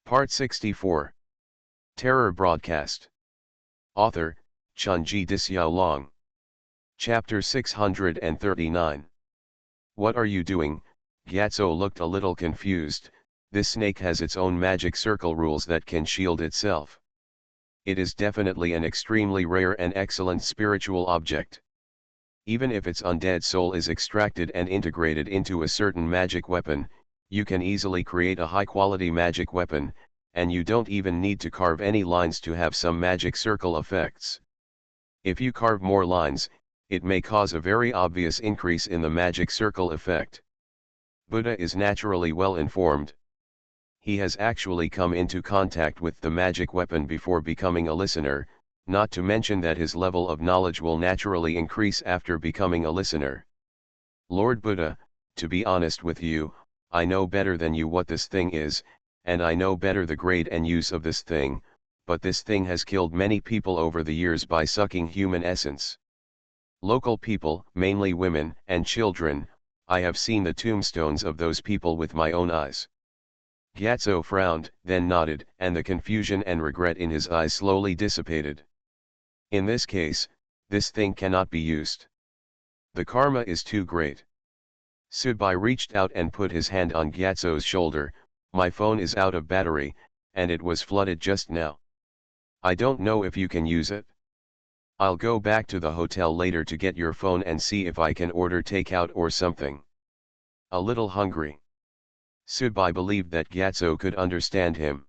Part 64. Terror Broadcast. Author, Chunji Dixiaolong. Chapter 639. What are you doing? Gyatso looked a little confused. This snake has its own magic circle rules that can shield itself. It is definitely an extremely rare and excellent spiritual object. Even if its undead soul is extracted and integrated into a certain magic weapon, you can easily create a high-quality magic weapon, and you don't even need to carve any lines to have some magic circle effects. If you carve more lines, it may cause a very obvious increase in the magic circle effect. Buddha is naturally well informed. He has actually come into contact with the magic weapon before becoming a listener, not to mention that his level of knowledge will naturally increase after becoming a listener. Lord Buddha, to be honest with you, I know better than you what this thing is, and I know better the grade and use of this thing, but this thing has killed many people over the years by sucking human essence. Local people, mainly women and children, I have seen the tombstones of those people with my own eyes. Gyatso frowned, then nodded, and the confusion and regret in his eyes slowly dissipated. In this case, this thing cannot be used. The karma is too great. Subai reached out and put his hand on Gyatso's shoulder. My phone is out of battery, and it was flooded just now. I don't know if you can use it. I'll go back to the hotel later to get your phone and see if I can order takeout or something. A little hungry. Subai believed that Gyatso could understand him.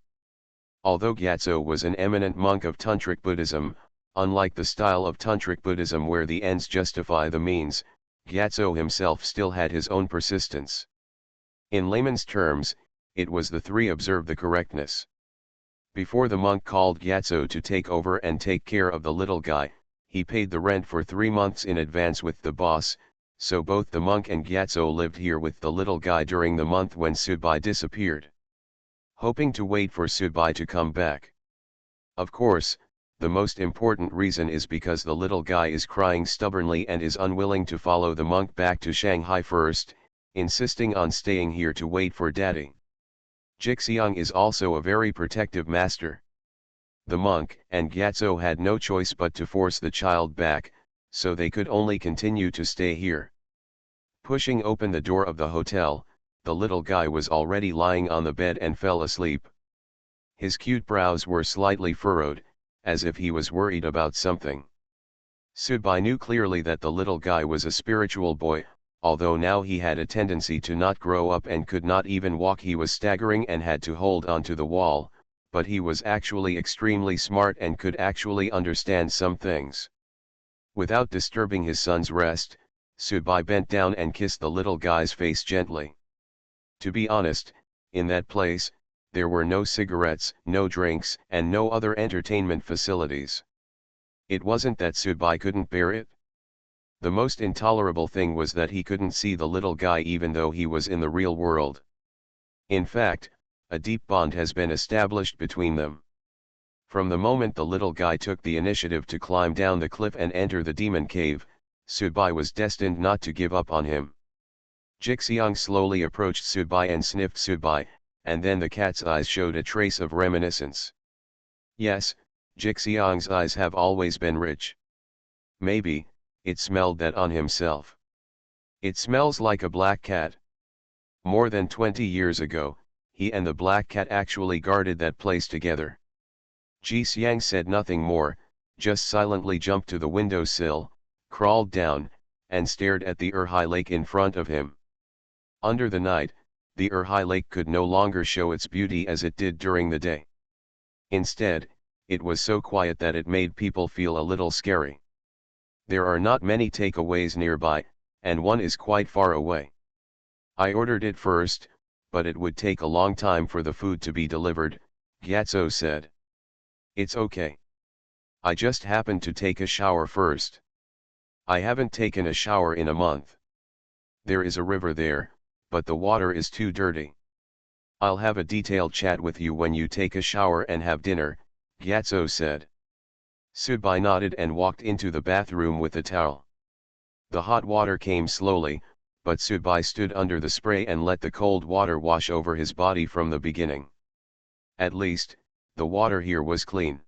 Although Gyatso was an eminent monk of Tantric Buddhism, unlike the style of Tantric Buddhism where the ends justify the means, Gyatso himself still had his own persistence. In layman's terms, it was the three observe the correctness. Before the monk called Gyatso to take over and take care of the little guy, he paid the rent for 3 months in advance with the boss, so both the monk and Gyatso lived here with the little guy during the month when Subai disappeared. Hoping to wait for Subai to come back. Of course, the most important reason is because the little guy is crying stubbornly and is unwilling to follow the monk back to Shanghai first, insisting on staying here to wait for daddy. Jixiang is also a very protective master. The monk and Gyatso had no choice but to force the child back, so they could only continue to stay here. Pushing open the door of the hotel, the little guy was already lying on the bed and fell asleep. His cute brows were slightly furrowed, as if he was worried about something. Subai knew clearly that the little guy was a spiritual boy, although now he had a tendency to not grow up and could not even walk. He was staggering and had to hold onto the wall, but he was actually extremely smart and could actually understand some things. Without disturbing his son's rest, Subai bent down and kissed the little guy's face gently. To be honest, in that place, there were no cigarettes, no drinks, and no other entertainment facilities. It wasn't that Subai couldn't bear it. The most intolerable thing was that he couldn't see the little guy even though he was in the real world. In fact, a deep bond has been established between them. From the moment the little guy took the initiative to climb down the cliff and enter the demon cave, Subai was destined not to give up on him. Jixiang slowly approached Subai and sniffed Subai, and then the cat's eyes showed a trace of reminiscence. Yes, Jixiang's eyes have always been rich. Maybe, it smelled that on himself. It smells like a black cat. More than 20 years ago, he and the black cat actually guarded that place together. Jixiang said nothing more, just silently jumped to the windowsill, crawled down, and stared at the Erhai Lake in front of him. Under the night, the Erhai Lake could no longer show its beauty as it did during the day. Instead, it was so quiet that it made people feel a little scary. There are not many takeaways nearby, and one is quite far away. I ordered it first, but it would take a long time for the food to be delivered, Gyatso said. It's okay. I just happened to take a shower first. I haven't taken a shower in a month. There is a river there, but the water is too dirty. I'll have a detailed chat with you when you take a shower and have dinner, Gyatso said. Subai nodded and walked into the bathroom with a towel. The hot water came slowly, but Subai stood under the spray and let the cold water wash over his body from the beginning. At least, the water here was clean.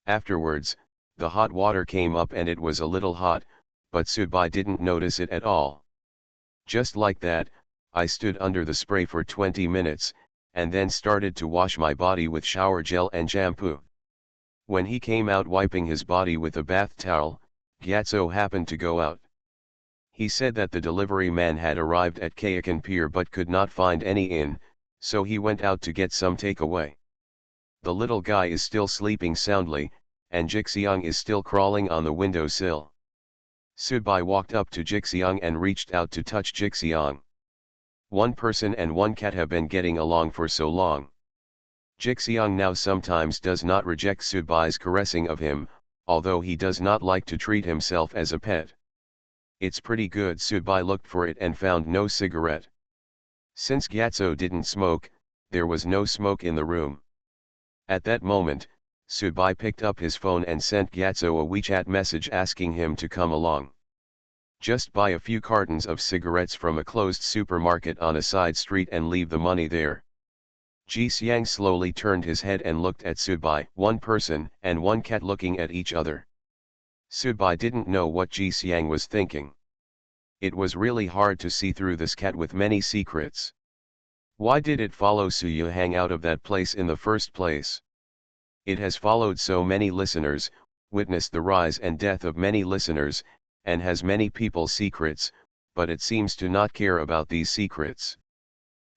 Afterwards, the hot water came up and it was a little hot, but Subai didn't notice it at all. Just like that, I stood under the spray for 20 minutes, and then started to wash my body with shower gel and shampoo. When he came out wiping his body with a bath towel, Gyatso happened to go out. He said that the delivery man had arrived at Kayakan Pier but could not find any inn, so he went out to get some takeaway. The little guy is still sleeping soundly, and Jixiang is still crawling on the windowsill. Subai walked up to Jixiang and reached out to touch Jixiang. One person and one cat have been getting along for so long. Jixiang now sometimes does not reject Subai's caressing of him, although he does not like to treat himself as a pet. It's pretty good. Subai looked for it and found no cigarette. Since Gyatso didn't smoke, there was no smoke in the room. At that moment, Subai picked up his phone and sent Gyatso a WeChat message asking him to come along. Just buy a few cartons of cigarettes from a closed supermarket on a side street and leave the money there. Ji Xiang slowly turned his head and looked at Subai, one person and one cat looking at each other. Subai didn't know what Ji Xiang was thinking. It was really hard to see through this cat with many secrets. Why did it follow Su Hang out of that place in the first place? It has followed so many listeners, witnessed the rise and death of many listeners, and has many people's secrets, but it seems to not care about these secrets.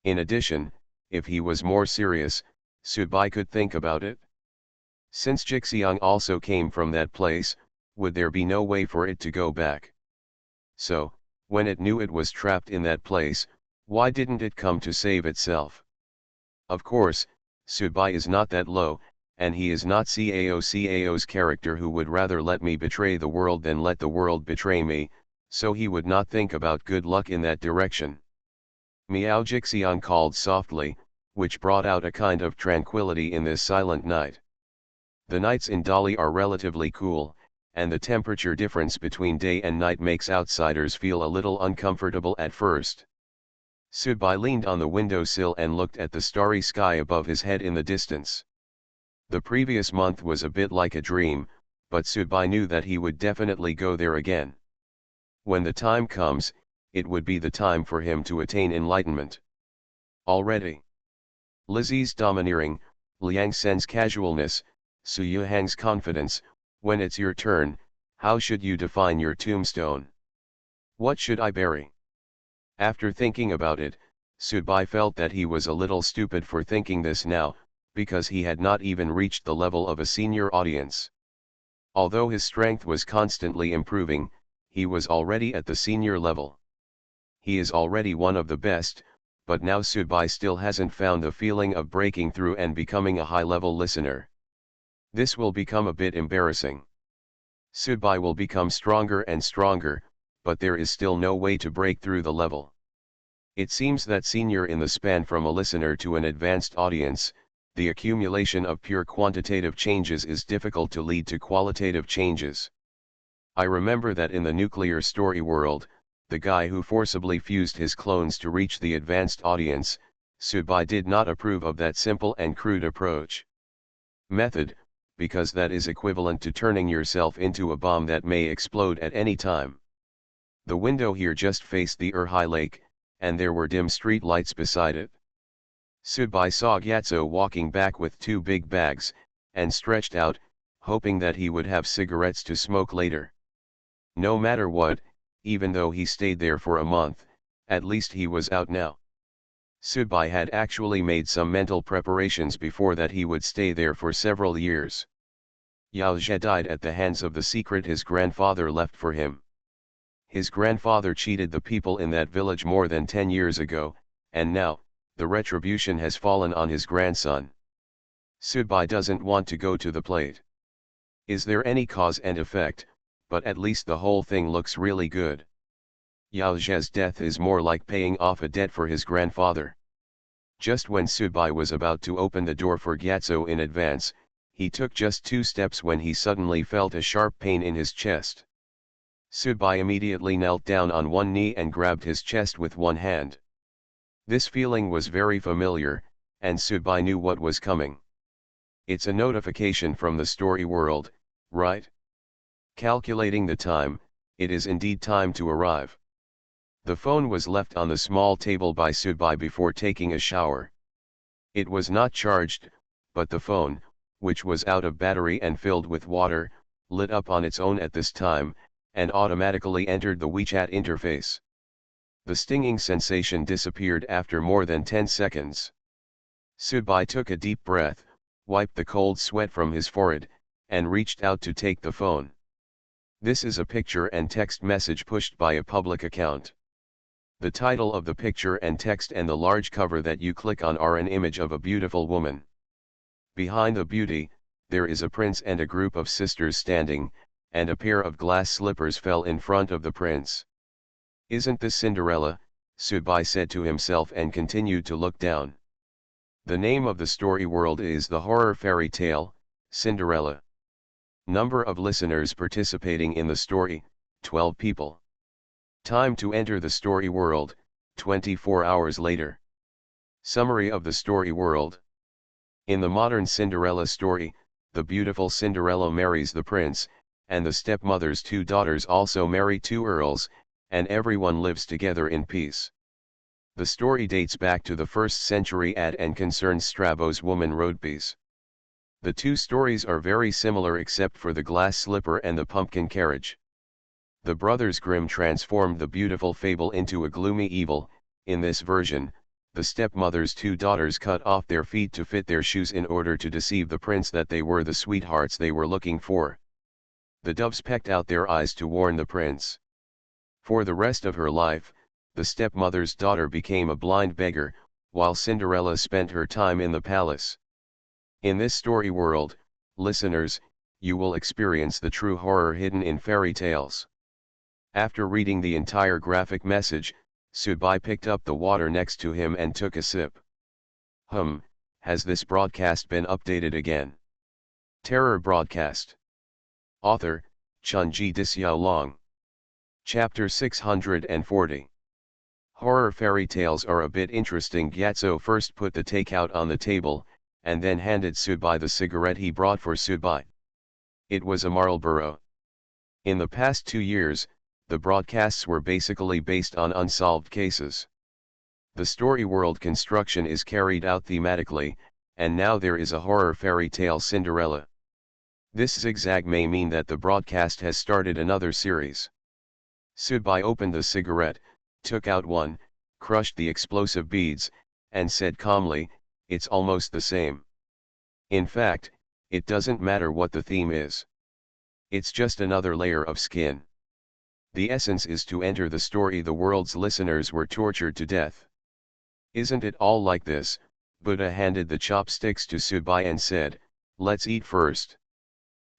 In addition, if he was more serious, Subai could think about it. Since Jixiang also came from that place, would there be no way for it to go back? So, when it knew it was trapped in that place, why didn't it come to save itself? Of course, Subai is not that low, and he is not Cao's character who would rather let me betray the world than let the world betray me, so he would not think about good luck in that direction. Meow Jixiang called softly, which brought out a kind of tranquility in this silent night. The nights in Dali are relatively cool, and the temperature difference between day and night makes outsiders feel a little uncomfortable at first. Subai leaned on the windowsill and looked at the starry sky above his head in the distance. The previous month was a bit like a dream, but Subai knew that he would definitely go there again. When the time comes, it would be the time for him to attain enlightenment. Already. Lizzie's domineering, Liang Sen's casualness, Su Yuhang's confidence. When it's your turn, how should you define your tombstone? What should I bury? After thinking about it, Subai felt that he was a little stupid for thinking this now, because he had not even reached the level of a senior audience. Although his strength was constantly improving, he was already at the senior level. He is already one of the best, but now Subai still hasn't found the feeling of breaking through and becoming a high-level listener. This will become a bit embarrassing. Subai will become stronger and stronger, but there is still no way to break through the level. It seems that senior in the span from a listener to an advanced audience, the accumulation of pure quantitative changes is difficult to lead to qualitative changes. I remember that in the nuclear story world, the guy who forcibly fused his clones to reach the advanced audience, Subai did not approve of that simple and crude approach. Method, because that is equivalent to turning yourself into a bomb that may explode at any time. The window here just faced the Urhai Lake, and there were dim street lights beside it. Subai saw Gyatso walking back with two big bags, and stretched out, hoping that he would have cigarettes to smoke later. No matter what, even though he stayed there for a month, at least he was out now. Subai had actually made some mental preparations before that he would stay there for several years. Yao Zhe died at the hands of the secret his grandfather left for him. His grandfather cheated the people in that village more than 10 years ago, and now, the retribution has fallen on his grandson. Subai doesn't want to go to the plate. Is there any cause and effect, but at least the whole thing looks really good. Yao Zhe's death is more like paying off a debt for his grandfather. Just when Subai was about to open the door for Gyatso in advance, he took just 2 steps when he suddenly felt a sharp pain in his chest. Subai immediately knelt down on one knee and grabbed his chest with one hand. This feeling was very familiar, and Subai knew what was coming. It's a notification from the story world, right? Calculating the time, it is indeed time to arrive. The phone was left on the small table by Subai before taking a shower. It was not charged, but the phone, which was out of battery and filled with water, lit up on its own at this time, and automatically entered the WeChat interface. The stinging sensation disappeared after more than 10 seconds. Subai took a deep breath, wiped the cold sweat from his forehead, and reached out to take the phone. This is a picture and text message pushed by a public account. The title of the picture and text and the large cover that you click on are an image of a beautiful woman. Behind the beauty, there is a prince and a group of sisters standing, and a pair of glass slippers fell in front of the prince. Isn't this Cinderella? Subai said to himself and continued to look down. The name of the story world is the horror fairy tale, Cinderella. Number of listeners participating in the story, 12 people. Time to enter the story world, 24 hours later. Summary of the story world. In the modern Cinderella story, the beautiful Cinderella marries the prince, and the stepmother's two daughters also marry two earls, and everyone lives together in peace. The story dates back to the 1st century AD and concerns Strabo's woman Rhodopis. The two stories are very similar except for the glass slipper and the pumpkin carriage. The brothers Grimm transformed the beautiful fable into a gloomy evil. In this version, the stepmother's two daughters cut off their feet to fit their shoes in order to deceive the prince that they were the sweethearts they were looking for. The doves pecked out their eyes to warn the prince. For the rest of her life, the stepmother's daughter became a blind beggar, while Cinderella spent her time in the palace. In this story world, listeners, you will experience the true horror hidden in fairy tales. After reading the entire graphic message, Subai picked up the water next to him and took a sip. Has this broadcast been updated again? Terror broadcast. Author, Chunji Disyao. Chapter 640. Horror fairy tales are a bit interesting. Gyatso first put the takeout on the table, and then handed Subai the cigarette he brought for Subai. It was a Marlboro. In the past 2 years, the broadcasts were basically based on unsolved cases. The story world construction is carried out thematically, and now there is a horror fairy tale Cinderella. This zigzag may mean that the broadcast has started another series. Subai opened the cigarette, took out one, crushed the explosive beads, and said calmly, "It's almost the same. In fact, it doesn't matter what the theme is. It's just another layer of skin. The essence is to enter the story. The world's listeners were tortured to death. Isn't it all like this?" Buddha handed the chopsticks to Subai and said, "Let's eat first.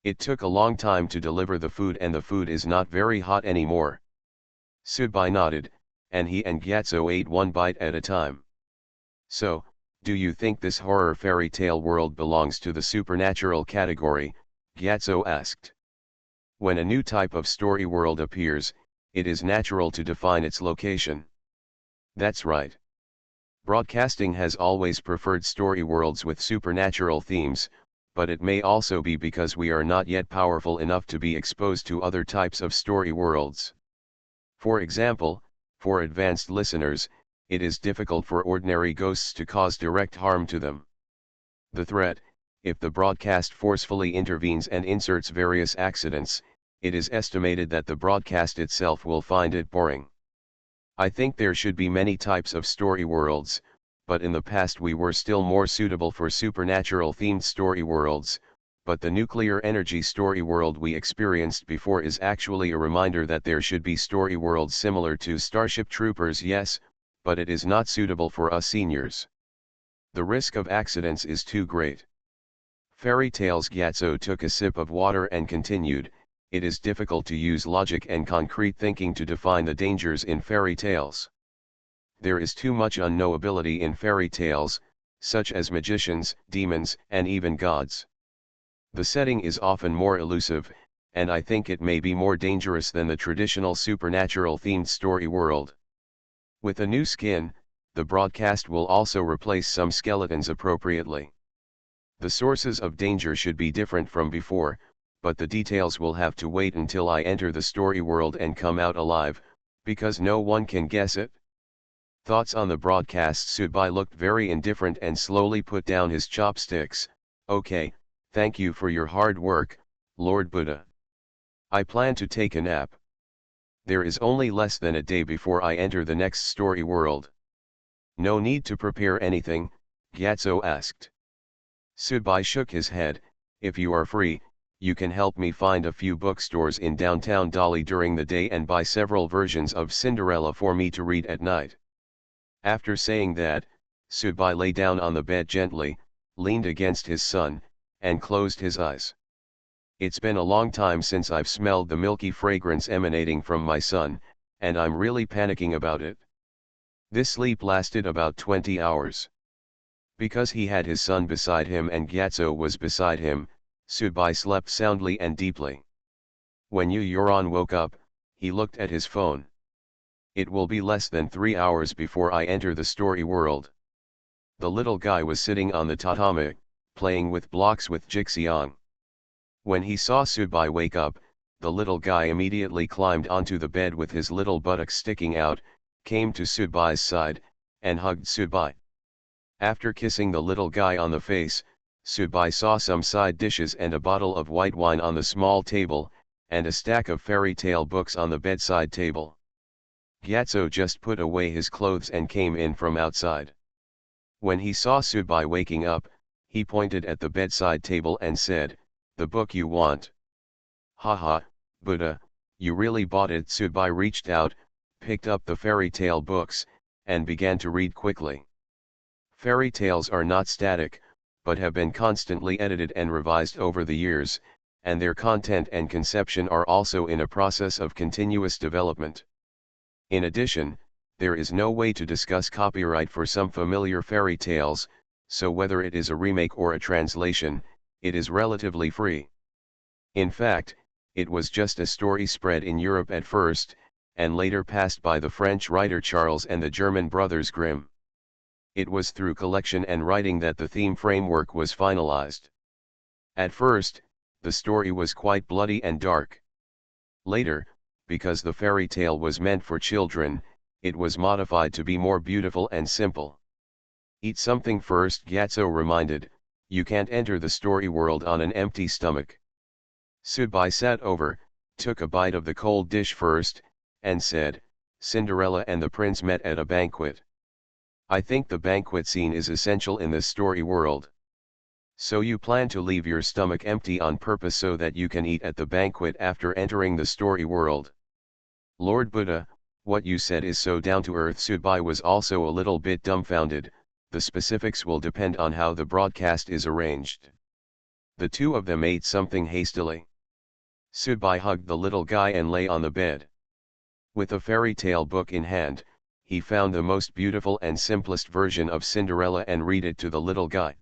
It took a long time to deliver the food and the food is not very hot anymore." Subai nodded, and he and Gyatso ate one bite at a time. "So, do you think this horror fairy tale world belongs to the supernatural category?" Gyatso asked. When a new type of story world appears, it is natural to define its location. That's right. Broadcasting has always preferred story worlds with supernatural themes, but it may also be because we are not yet powerful enough to be exposed to other types of story worlds. For example, for advanced listeners, it is difficult for ordinary ghosts to cause direct harm to them. The threat, if the broadcast forcefully intervenes and inserts various accidents, it is estimated that the broadcast itself will find it boring. I think there should be many types of story worlds, but in the past we were still more suitable for supernatural themed story worlds, but the nuclear energy story world we experienced before is actually a reminder that there should be story worlds similar to Starship Troopers. Yes, but it is not suitable for us seniors. The risk of accidents is too great. Fairy tales. Gyatso took a sip of water and continued, "It is difficult to use logic and concrete thinking to define the dangers in fairy tales. There is too much unknowability in fairy tales, such as magicians, demons, and even gods. The setting is often more elusive, and I think it may be more dangerous than the traditional supernatural themed story world. With a new skin, the broadcast will also replace some skeletons appropriately. The sources of danger should be different from before, but the details will have to wait until I enter the story world and come out alive, because no one can guess it. Thoughts on the broadcast? Sudbai looked very indifferent and slowly put down his chopsticks. Okay, thank you for your hard work, Lord Buddha. I plan to take a nap. There is only less than a day before I enter the next story world. No need to prepare anything, Gyatso asked. Sudbai shook his head. If you are free, you can help me find a few bookstores in downtown Delhi during the day and buy several versions of Cinderella for me to read at night. After saying that, Sudbai lay down on the bed gently, leaned against his son, and closed his eyes. It's been a long time since I've smelled the milky fragrance emanating from my son, and I'm really panicking about it. This sleep lasted about 20 hours. Because he had his son beside him and Gyatso was beside him, Sudbai slept soundly and deeply. When Yuron woke up, he looked at his phone. It will be less than 3 hours before I enter the story world. The little guy was sitting on the tatami, playing with blocks with Jixiang. When he saw Sudbai wake up, the little guy immediately climbed onto the bed with his little buttocks sticking out, came to Sudbai's side, and hugged Sudbai. After kissing the little guy on the face, Sudbai saw some side dishes and a bottle of white wine on the small table, and a stack of fairy tale books on the bedside table. Gyatso just put away his clothes and came in from outside. When he saw Sudbai waking up, he pointed at the bedside table and said, "The book you want." "Haha, Buddha, you really bought it." Sudbai reached out, picked up the fairy tale books, and began to read quickly. Fairy tales are not static, but have been constantly edited and revised over the years, and their content and conception are also in a process of continuous development. In addition, there is no way to discuss copyright for some familiar fairy tales, so whether it is a remake or a translation, it is relatively free. In fact, it was just a story spread in Europe at first, and later passed by the French writer Charles and the German brothers Grimm. It was through collection and writing that the theme framework was finalized. At first, the story was quite bloody and dark. Later, because the fairy tale was meant for children, it was modified to be more beautiful and simple. Eat something first, Gyatso reminded. You can't enter the story world on an empty stomach. Sudbai sat over, took a bite of the cold dish first, and said, Cinderella and the prince met at a banquet. I think the banquet scene is essential in this story world. So you plan to leave your stomach empty on purpose so that you can eat at the banquet after entering the story world. Lord Buddha, what you said is so down to earth. Sudbai was also a little bit dumbfounded. The specifics will depend on how the broadcast is arranged. The two of them ate something hastily. Sudbai hugged the little guy and lay on the bed. With a fairy tale book in hand, he found the most beautiful and simplest version of Cinderella and read it to the little guy.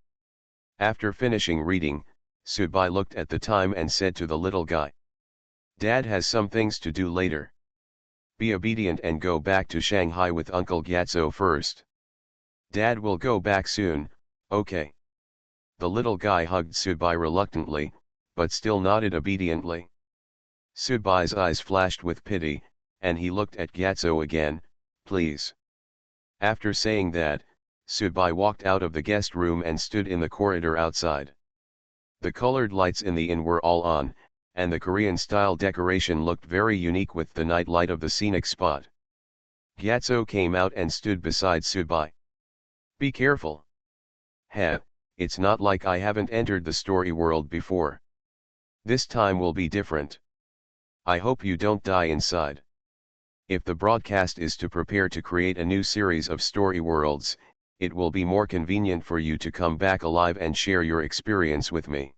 After finishing reading, Sudbai looked at the time and said to the little guy, Dad has some things to do later. Be obedient and go back to Shanghai with Uncle Gyatso first. Dad will go back soon, okay. The little guy hugged Sudbai reluctantly, but still nodded obediently. Sudbai's eyes flashed with pity, and he looked at Gyatso again, please. After saying that, Sudbai walked out of the guest room and stood in the corridor outside. The colored lights in the inn were all on, and the Korean-style decoration looked very unique with the night light of the scenic spot. Gyatso came out and stood beside Sudbai. Be careful. Heh, it's not like I haven't entered the story world before. This time will be different. I hope you don't die inside. If the broadcast is to prepare to create a new series of story worlds, it will be more convenient for you to come back alive and share your experience with me.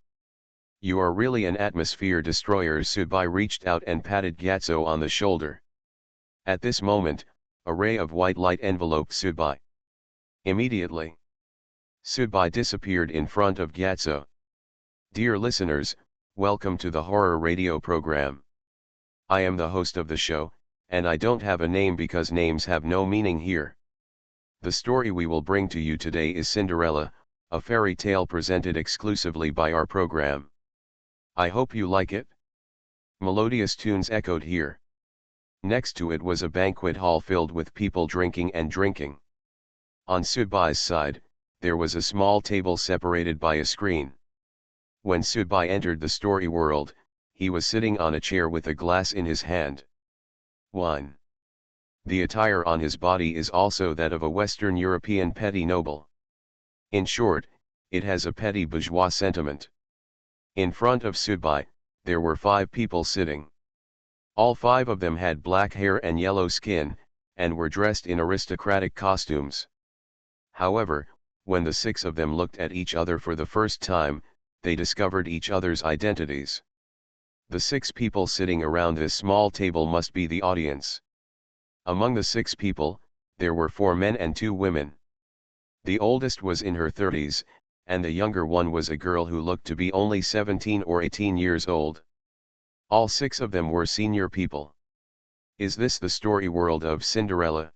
You are really an atmosphere destroyer. Sudbai reached out and patted Gyatso on the shoulder. At this moment, a ray of white light enveloped Sudbai. Immediately, Sudbai disappeared in front of Gyatso. Dear listeners, welcome to the horror radio program. I am the host of the show, and I don't have a name because names have no meaning here. The story we will bring to you today is Cinderella, a fairy tale presented exclusively by our program. I hope you like it. Melodious tunes echoed here. Next to it was a banquet hall filled with people drinking and drinking. On Sudbai's side, there was a small table separated by a screen. When Sudbai entered the story world, he was sitting on a chair with a glass in his hand. Wine. The attire on his body is also that of a Western European petty noble. In short, it has a petty bourgeois sentiment. In front of Sudbai, there were 5 people sitting. All 5 of them had black hair and yellow skin, and were dressed in aristocratic costumes. However, when the 6 of them looked at each other for the first time, they discovered each other's identities. The 6 people sitting around this small table must be the audience. Among the 6 people, there were 4 men and 2 women. The oldest was in her 30s, and the younger one was a girl who looked to be only 17 or 18 years old. All 6 of them were senior people. Is this the story world of Cinderella?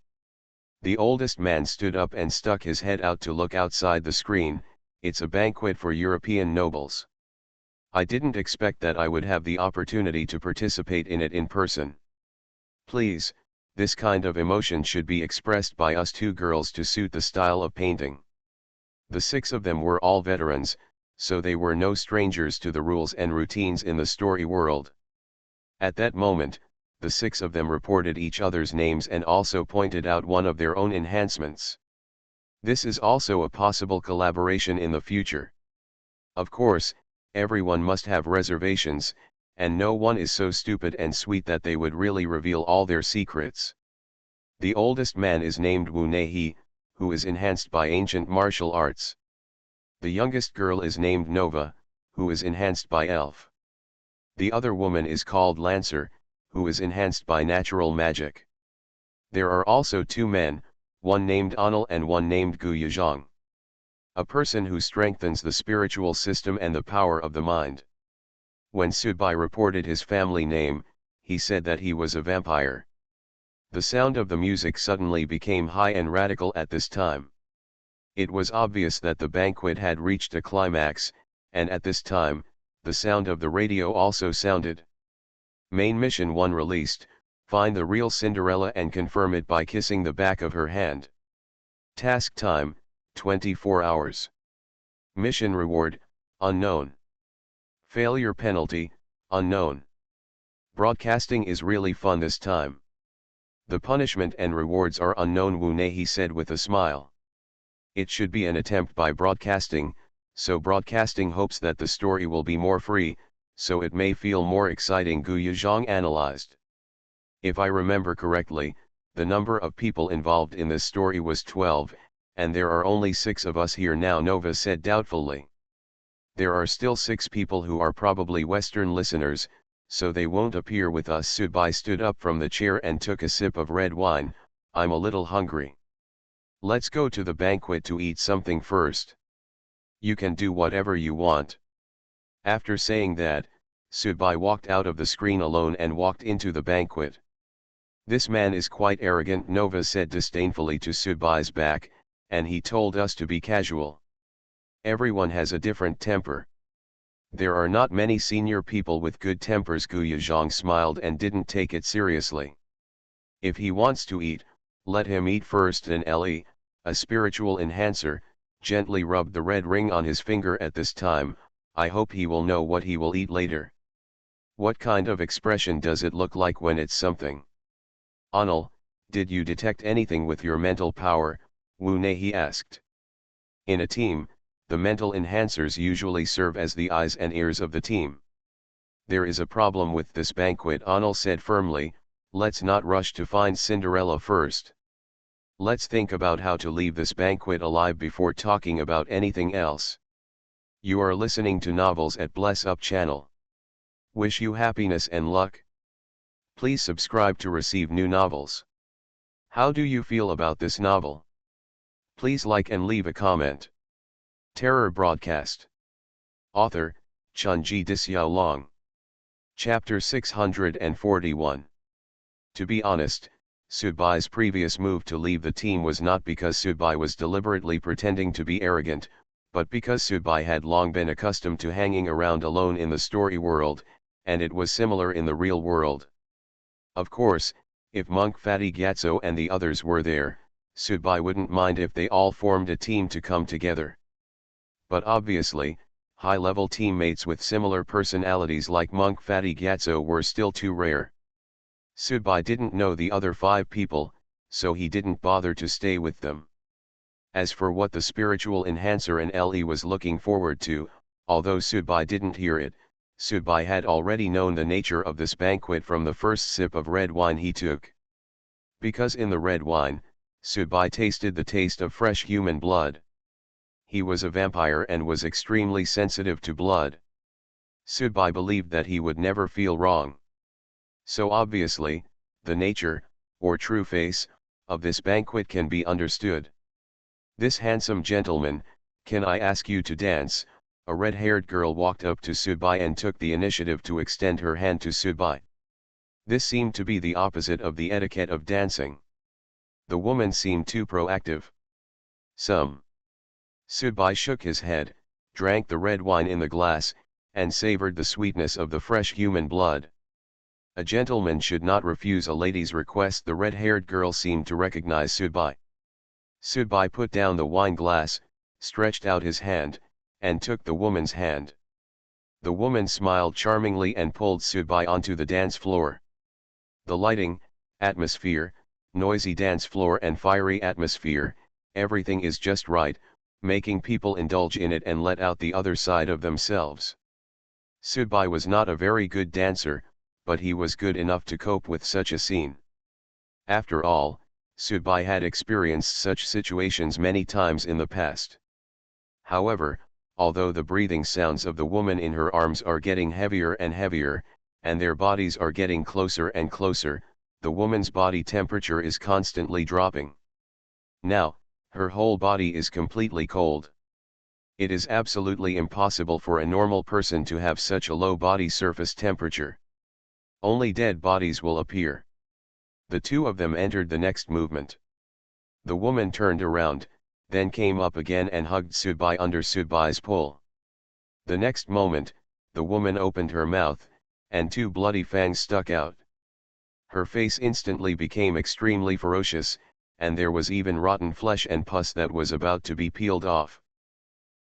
The oldest man stood up and stuck his head out to look outside the screen. It's a banquet for European nobles. I didn't expect that I would have the opportunity to participate in it in person. Please, this kind of emotion should be expressed by us 2 girls to suit the style of painting. The 6 of them were all veterans, so they were no strangers to the rules and routines in the story world. At that moment, the 6 of them reported each other's names and also pointed out one of their own enhancements. This is also a possible collaboration in the future. Of course, everyone must have reservations, and no one is so stupid and sweet that they would really reveal all their secrets. The oldest man is named Wu Neihe, who is enhanced by ancient martial arts. The youngest girl is named Nova, who is enhanced by elf. The other woman is called Lancer, who is enhanced by natural magic. There are also 2 men, one named Anil and one named Gu Yuzhong. A person who strengthens the spiritual system and the power of the mind. When Sudbai reported his family name, he said that he was a vampire. The sound of the music suddenly became high and radical at this time. It was obvious that the banquet had reached a climax, and at this time, the sound of the radio also sounded. Main Mission 1 released, find the real Cinderella and confirm it by kissing the back of her hand. Task time, 24 hours. Mission reward, unknown. Failure penalty, unknown. Broadcasting is really fun this time. The punishment and rewards are unknown, Wu Neihe said with a smile. It should be an attempt by broadcasting, so broadcasting hopes that the story will be more free, so it may feel more exciting, Gu Yuzhong analyzed. If I remember correctly, the number of people involved in this story was 12, and there are only 6 of us here now, Nova said doubtfully. There are still 6 people who are probably Western listeners, so they won't appear with us. Sudbai stood up from the chair and took a sip of red wine. I'm a little hungry. Let's go to the banquet to eat something first. You can do whatever you want. After saying that, Sudbai walked out of the screen alone and walked into the banquet. This man is quite arrogant, Nova said disdainfully to Sudbai's back, and he told us to be casual. Everyone has a different temper. There are not many senior people with good tempers. Gu Yuzhong smiled and didn't take it seriously. If he wants to eat, let him eat first. And Le, a spiritual enhancer, gently rubbed the red ring on his finger at this time. I hope he will know what he will eat later. What kind of expression does it look like when it's something? Anil, did you detect anything with your mental power? Wu Neihe asked. In a team, the mental enhancers usually serve as the eyes and ears of the team. There is a problem with this banquet, Anil said firmly. Let's not rush to find Cinderella first. Let's think about how to leave this banquet alive before talking about anything else. You are listening to Novels at Bless Up channel. Wish you happiness and luck. Please subscribe to receive new novels. How do you feel about this novel? Please like and leave a comment. Terror Broadcast. Author, Chunji Dixiaolong. Chapter 641. To be honest, Sudbai's previous move to leave the team was not because Sudbai was deliberately pretending to be arrogant, but because Sudbai had long been accustomed to hanging around alone in the story world, and it was similar in the real world. Of course, if Monk Fatty Gatso and the others were there, Sudbai wouldn't mind if they all formed a team to come together. But obviously, high-level teammates with similar personalities like Monk Fatty Gatso were still too rare. Sudbai didn't know the other 5 people, so he didn't bother to stay with them. As for what the spiritual enhancer and Le was looking forward to, although Sudbai didn't hear it, Sudbai had already known the nature of this banquet from the first sip of red wine he took. Because in the red wine, Sudbai tasted the taste of fresh human blood. He was a vampire and was extremely sensitive to blood. Sudbai believed that he would never feel wrong. So obviously, the nature, or true face, of this banquet can be understood. "This handsome gentleman, can I ask you to dance?" A red-haired girl walked up to Sudbai and took the initiative to extend her hand to Sudbai. This seemed to be the opposite of the etiquette of dancing. The woman seemed too proactive. Sudbai shook his head, drank the red wine in the glass, and savored the sweetness of the fresh human blood. A gentleman should not refuse a lady's request. The red-haired girl seemed to recognize Sudbai. Sudbai put down the wine glass, stretched out his hand, and took the woman's hand. The woman smiled charmingly and pulled Sudbai onto the dance floor. The lighting, atmosphere, noisy dance floor and fiery atmosphere, everything is just right, making people indulge in it and let out the other side of themselves. Sudbai was not a very good dancer, but he was good enough to cope with such a scene. After all, Sudbai had experienced such situations many times in the past. However, although the breathing sounds of the woman in her arms are getting heavier and heavier, and their bodies are getting closer and closer, the woman's body temperature is constantly dropping. Now, her whole body is completely cold. It is absolutely impossible for a normal person to have such a low body surface temperature. Only dead bodies will appear. The two of them entered the next movement. The woman turned around, then came up again and hugged Sudbai under Sudbai's pull. The next moment, the woman opened her mouth, and 2 bloody fangs stuck out. Her face instantly became extremely ferocious, and there was even rotten flesh and pus that was about to be peeled off.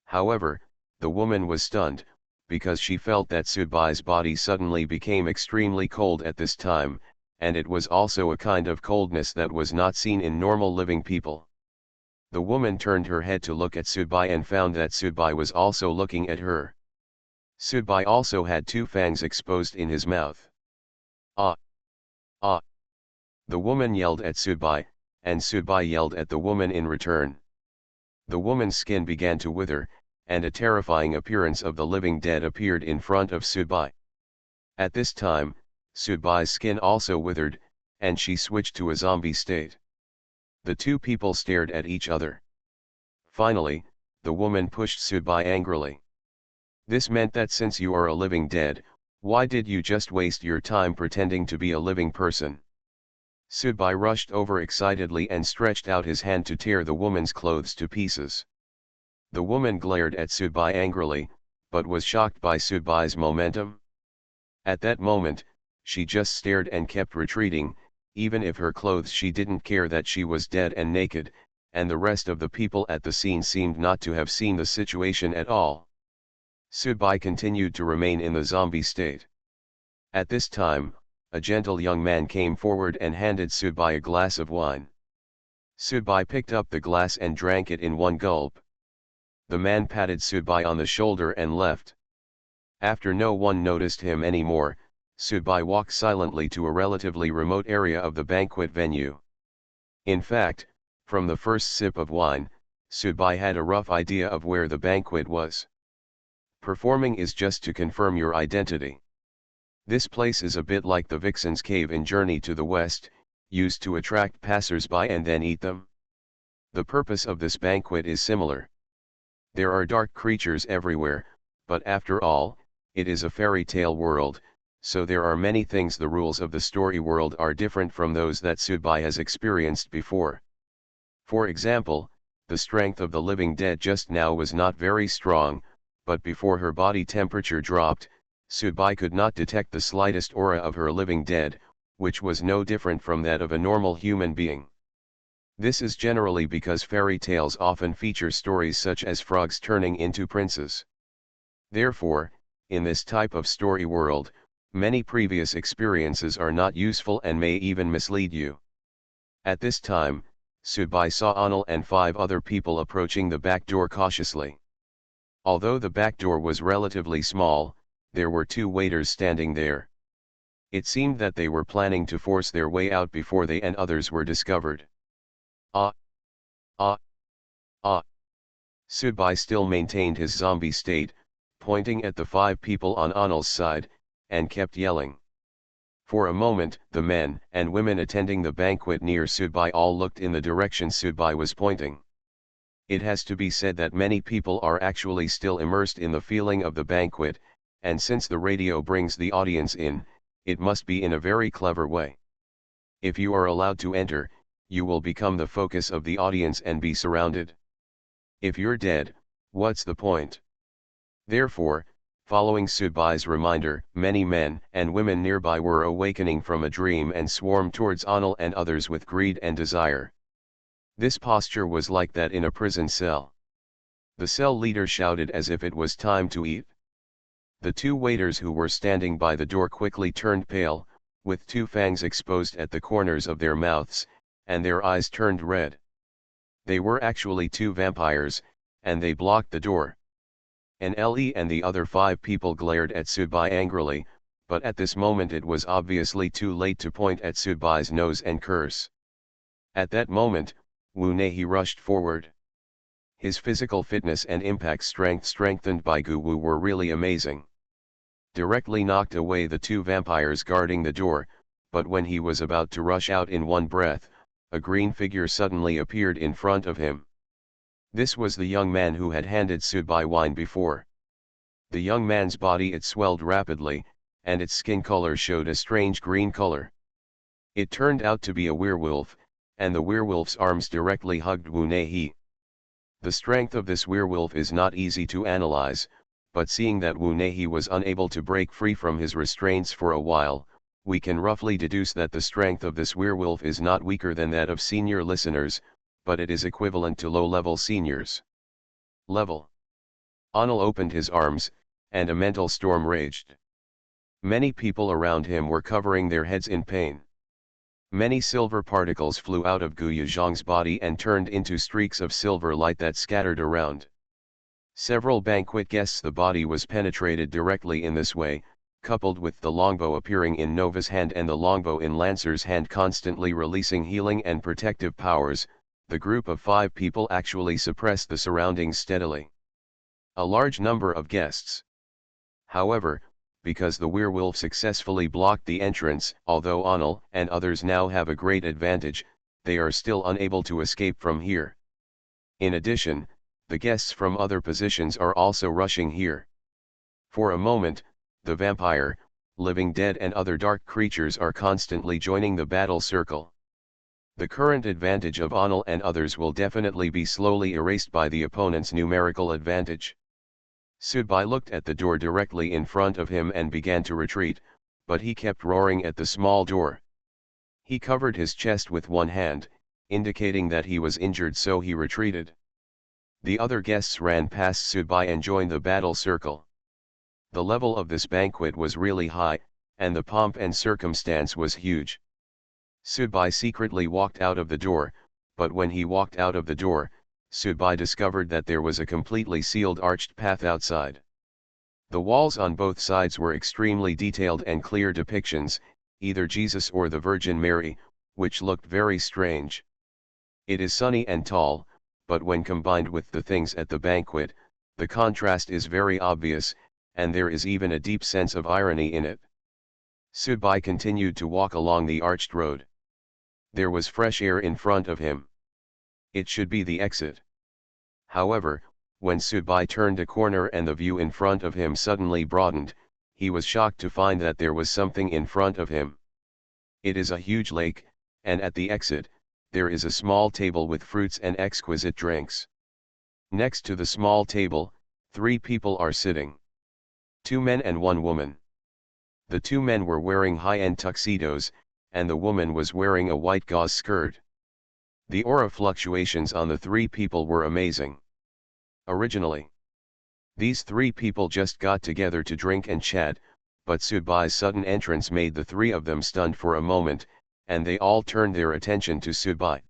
However, the woman was stunned, because she felt that Sudbai's body suddenly became extremely cold at this time, and it was also a kind of coldness that was not seen in normal living people. The woman turned her head to look at Sudbai and found that Sudbai was also looking at her. Sudbai also had 2 fangs exposed in his mouth. "Ah! Ah!" The woman yelled at Sudbai, and Sudbai yelled at the woman in return. The woman's skin began to wither, and a terrifying appearance of the living dead appeared in front of Sudbai. At this time, Sudbai's skin also withered, and she switched to a zombie state. The 2 people stared at each other. Finally, the woman pushed Sudbai angrily. "This meant that since you are a living dead, why did you just waste your time pretending to be a living person?" Sudbai rushed over excitedly and stretched out his hand to tear the woman's clothes to pieces. The woman glared at Sudbai angrily, but was shocked by Sudbai's momentum. At that moment, she just stared and kept retreating. Even if her clothes, she didn't care that she was dead and naked, and the rest of the people at the scene seemed not to have seen the situation at all. Sudbai continued to remain in the zombie state. At this time, a gentle young man came forward and handed Sudbai a glass of wine. Sudbai picked up the glass and drank it in one gulp. The man patted Sudbai on the shoulder and left. After no one noticed him anymore, Sudbai walked silently to a relatively remote area of the banquet venue. In fact, from the first sip of wine, Sudbai had a rough idea of where the banquet was. Performing is just to confirm your identity. This place is a bit like the Vixen's Cave in Journey to the West, used to attract passers-by and then eat them. The purpose of this banquet is similar. There are dark creatures everywhere, but after all, it is a fairy tale world, So there are many things the rules of the story world are different from those that Sudbai has experienced before. For example, the strength of the living dead just now was not very strong, but before her body temperature dropped, Sudbai could not detect the slightest aura of her living dead, which was no different from that of a normal human being. This is generally because fairy tales often feature stories such as frogs turning into princes. Therefore, in this type of story world, many previous experiences are not useful and may even mislead you. At this time, Sudbai saw Anil and 5 other people approaching the back door cautiously. Although the back door was relatively small, there were 2 waiters standing there. It seemed that they were planning to force their way out before they and others were discovered. Ah! Ah! Ah! Sudbai still maintained his zombie state, pointing at the 5 people on Anil's side, and kept yelling. For a moment, the men and women attending the banquet near Sudbai all looked in the direction Sudbai was pointing. It has to be said that many people are actually still immersed in the feeling of the banquet, and since the radio brings the audience in, it must be in a very clever way. If you are allowed to enter, you will become the focus of the audience and be surrounded. If you're dead, what's the point? Therefore, following Sudbai's reminder, many men and women nearby were awakening from a dream and swarmed towards Anil and others with greed and desire. This posture was like that in a prison cell. The cell leader shouted as if it was time to eat. The 2 waiters who were standing by the door quickly turned pale, with 2 fangs exposed at the corners of their mouths, and their eyes turned red. They were actually 2 vampires, and they blocked the door. NLE and the other 5 people glared at Sudbai angrily, but at this moment it was obviously too late to point at Sudbai's nose and curse. At that moment, Wu Nehi rushed forward. His physical fitness and impact strength strengthened by Gu Wu were really amazing. Directly knocked away the 2 vampires guarding the door, but when he was about to rush out in one breath, a green figure suddenly appeared in front of him. This was the young man who had handed Sudbai wine before. The young man's body it swelled rapidly, and its skin color showed a strange green color. It turned out to be a werewolf, and the werewolf's arms directly hugged Wu Nehi. The strength of this werewolf is not easy to analyze, but seeing that Wu Nehi was unable to break free from his restraints for a while, we can roughly deduce that the strength of this werewolf is not weaker than that of senior listeners, but it is equivalent to low-level seniors. Level. Anil opened his arms, and a mental storm raged. Many people around him were covering their heads in pain. Many silver particles flew out of Gu Yuzhang's body and turned into streaks of silver light that scattered around. Several banquet guests the body was penetrated directly in this way, coupled with the longbow appearing in Nova's hand and the longbow in Lancer's hand constantly releasing healing and protective powers. The group of 5 people actually suppressed the surroundings steadily. A large number of guests. However, because the werewolf successfully blocked the entrance, although Anil and others now have a great advantage, they are still unable to escape from here. In addition, the guests from other positions are also rushing here. For a moment, the vampire, living dead and other dark creatures are constantly joining the battle circle. The current advantage of Anil and others will definitely be slowly erased by the opponent's numerical advantage. Sudbai looked at the door directly in front of him and began to retreat, but he kept roaring at the small door. He covered his chest with one hand, indicating that he was injured, so he retreated. The other guests ran past Sudbai and joined the battle circle. The level of this banquet was really high, and the pomp and circumstance was huge. Sudbai secretly walked out of the door, but when he walked out of the door, Sudbai discovered that there was a completely sealed arched path outside. The walls on both sides were extremely detailed and clear depictions, either Jesus or the Virgin Mary, which looked very strange. It is sunny and tall, but when combined with the things at the banquet, the contrast is very obvious, and there is even a deep sense of irony in it. Sudbai continued to walk along the arched road. There was fresh air in front of him. It should be the exit. However, when Sudbai turned a corner and the view in front of him suddenly broadened, he was shocked to find that there was something in front of him. It is a huge lake, and at the exit, there is a small table with fruits and exquisite drinks. Next to the small table, 3 people are sitting. 2 men and 1 woman. The 2 men were wearing high-end tuxedos, and the woman was wearing a white gauze skirt. The aura fluctuations on the 3 people were amazing. Originally, these 3 people just got together to drink and chat, but Sudbai's sudden entrance made the 3 of them stunned for a moment, and they all turned their attention to Sudbai.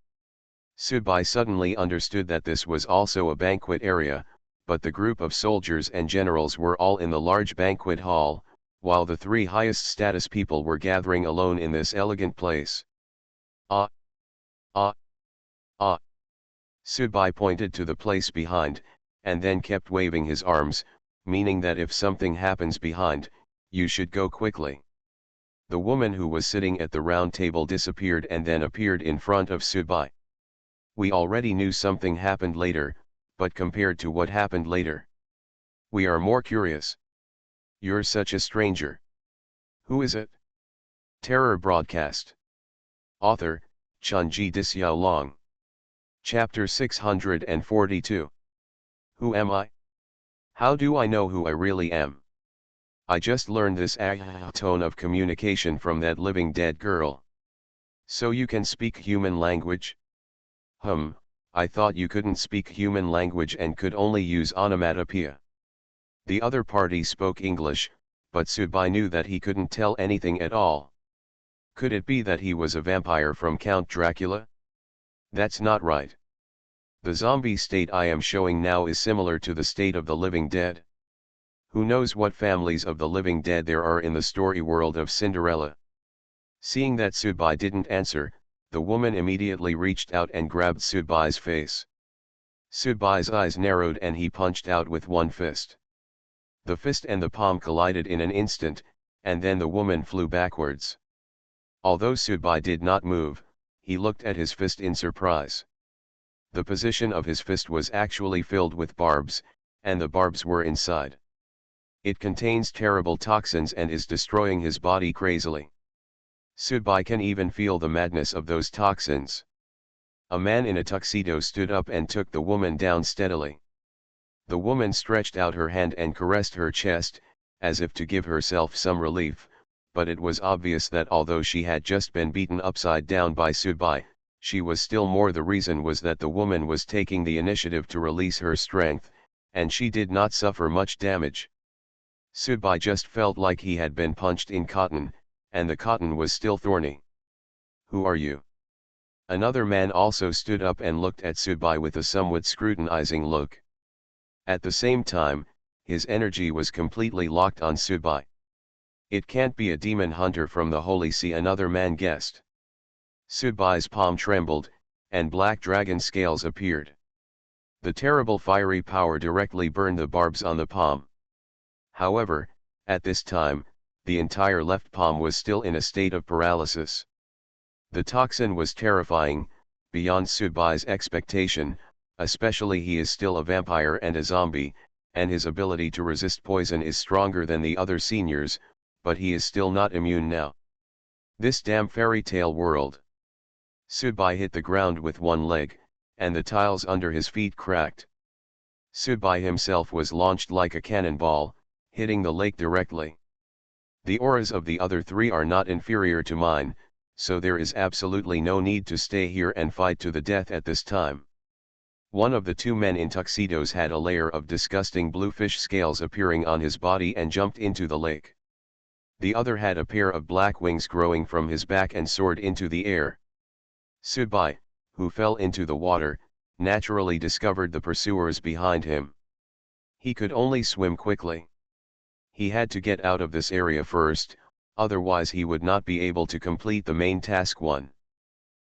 Sudbai suddenly understood that this was also a banquet area, but the group of soldiers and generals were all in the large banquet hall, while the 3 highest status people were gathering alone in this elegant place. Ah! Ah! Ah! Sudbai pointed to the place behind, and then kept waving his arms, meaning that if something happens behind, you should go quickly. The woman who was sitting at the round table disappeared and then appeared in front of Sudbai. We already knew something happened later, but compared to what happened later, we are more curious. You're such a stranger. Who is it? Terror Broadcast. Author, Chunji Dixiaolong. Chapter 642. Who am I? How do I know who I really am? I just learned this tone of communication from that living dead girl. So you can speak human language? I thought you couldn't speak human language and could only use onomatopoeia. The other party spoke English, but Sudbai knew that he couldn't tell anything at all. Could it be that he was a vampire from Count Dracula? That's not right. The zombie state I am showing now is similar to the state of the living dead. Who knows what families of the living dead there are in the story world of Cinderella? Seeing that Sudbai didn't answer, the woman immediately reached out and grabbed Sudbai's face. Sudbai's eyes narrowed and he punched out with one fist. The fist and the palm collided in an instant, and then the woman flew backwards. Although Sudbai did not move, he looked at his fist in surprise. The position of his fist was actually filled with barbs, and the barbs were inside. It contains terrible toxins and is destroying his body crazily. Sudbai can even feel the madness of those toxins. A man in a tuxedo stood up and took the woman down steadily. The woman stretched out her hand and caressed her chest, as if to give herself some relief, but it was obvious that although she had just been beaten upside down by Sudbai, she was still more. The reason was that the woman was taking the initiative to release her strength, and she did not suffer much damage. Sudbai just felt like he had been punched in cotton, and the cotton was still thorny. Who are you? Another man also stood up and looked at Sudbai with a somewhat scrutinizing look. At the same time, his energy was completely locked on Sudbai. It can't be a demon hunter from the Holy See, another man guessed. Sudbai's palm trembled, and black dragon scales appeared. The terrible fiery power directly burned the barbs on the palm. However, at this time, the entire left palm was still in a state of paralysis. The toxin was terrifying, beyond Sudbai's expectation, especially he is still a vampire and a zombie, and his ability to resist poison is stronger than the other seniors, but he is still not immune now. This damn fairy tale world. Sudbai hit the ground with one leg, and the tiles under his feet cracked. Sudbai himself was launched like a cannonball, hitting the lake directly. The auras of the other 3 are not inferior to mine, so there is absolutely no need to stay here and fight to the death at this time. One of the 2 men in tuxedos had a layer of disgusting blue fish scales appearing on his body and jumped into the lake. The other had a pair of black wings growing from his back and soared into the air. Sudbai, who fell into the water, naturally discovered the pursuers behind him. He could only swim quickly. He had to get out of this area first, otherwise he would not be able to complete the main task 1.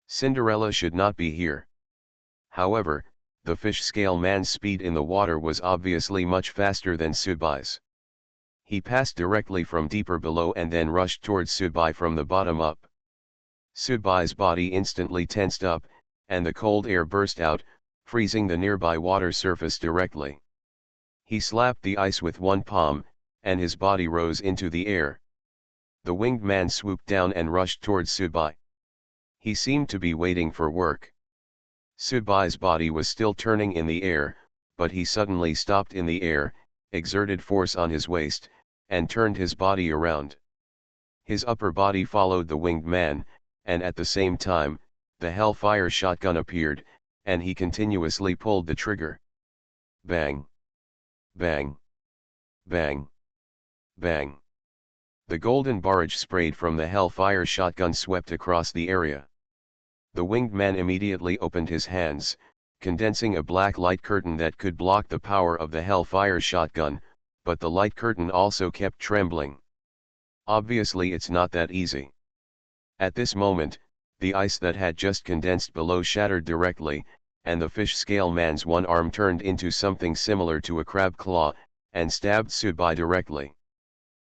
Cinderella should not be here. However, the fish scale man's speed in the water was obviously much faster than Sudbai's. He passed directly from deeper below and then rushed towards Sudbai from the bottom up. Sudbai's body instantly tensed up, and the cold air burst out, freezing the nearby water surface directly. He slapped the ice with one palm, and his body rose into the air. The winged man swooped down and rushed towards Subai. He seemed to be waiting for work. Subai's body was still turning in the air, but he suddenly stopped in the air, exerted force on his waist, and turned his body around. His upper body followed the winged man, and at the same time, the Hellfire shotgun appeared, and he continuously pulled the trigger. Bang! Bang! Bang! Bang! The golden barrage sprayed from the Hellfire shotgun swept across the area. The winged man immediately opened his hands, condensing a black light curtain that could block the power of the Hellfire shotgun, but the light curtain also kept trembling. Obviously it's not that easy. At this moment, the ice that had just condensed below shattered directly, and the fish scale man's one arm turned into something similar to a crab claw, and stabbed Subai directly.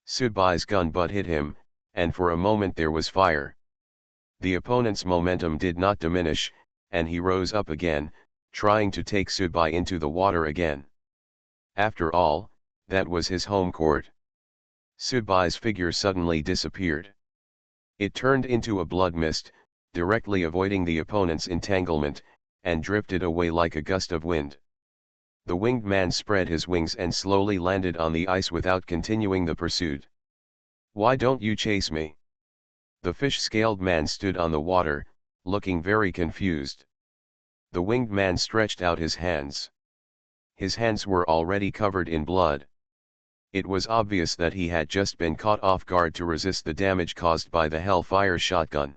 Subai's gun butt hit him, and for a moment there was fire. The opponent's momentum did not diminish, and he rose up again, trying to take Subai into the water again. After all, that was his home court. Subai's figure suddenly disappeared. It turned into a blood mist, directly avoiding the opponent's entanglement, and drifted away like a gust of wind. The winged man spread his wings and slowly landed on the ice without continuing the pursuit. "Why don't you chase me?" The fish-scaled man stood on the water, looking very confused. The winged man stretched out his hands. His hands were already covered in blood. It was obvious that he had just been caught off guard to resist the damage caused by the Hellfire shotgun.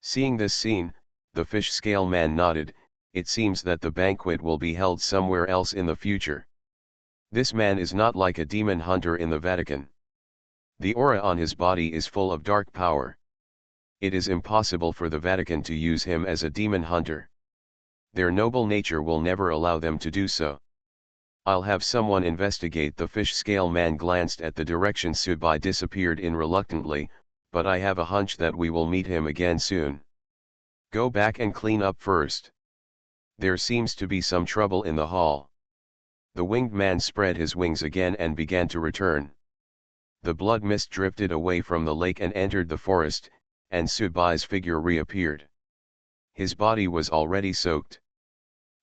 Seeing this scene, the fish scale man nodded. It seems that the banquet will be held somewhere else in the future. This man is not like a demon hunter in the Vatican. The aura on his body is full of dark power. It is impossible for the Vatican to use him as a demon hunter. Their noble nature will never allow them to do so. I'll have someone investigate. The fish scale man glanced at the direction Subai disappeared in reluctantly, but I have a hunch that we will meet him again soon. Go back and clean up first. There seems to be some trouble in the hall. The winged man spread his wings again and began to return. The blood mist drifted away from the lake and entered the forest, and Subai's figure reappeared. His body was already soaked.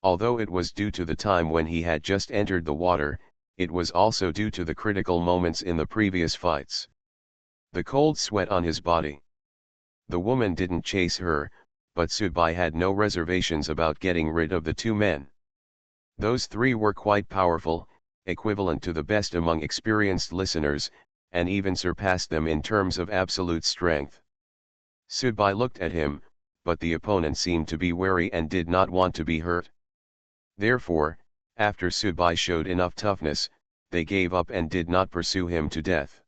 Although it was due to the time when he had just entered the water, it was also due to the critical moments in the previous fights. The cold sweat on his body. The woman didn't chase her, but Subai had no reservations about getting rid of the two men. Those three were quite powerful, equivalent to the best among experienced listeners, and even surpassed them in terms of absolute strength. Subai looked at him, but the opponent seemed to be wary and did not want to be hurt. Therefore, after Subai showed enough toughness, they gave up and did not pursue him to death.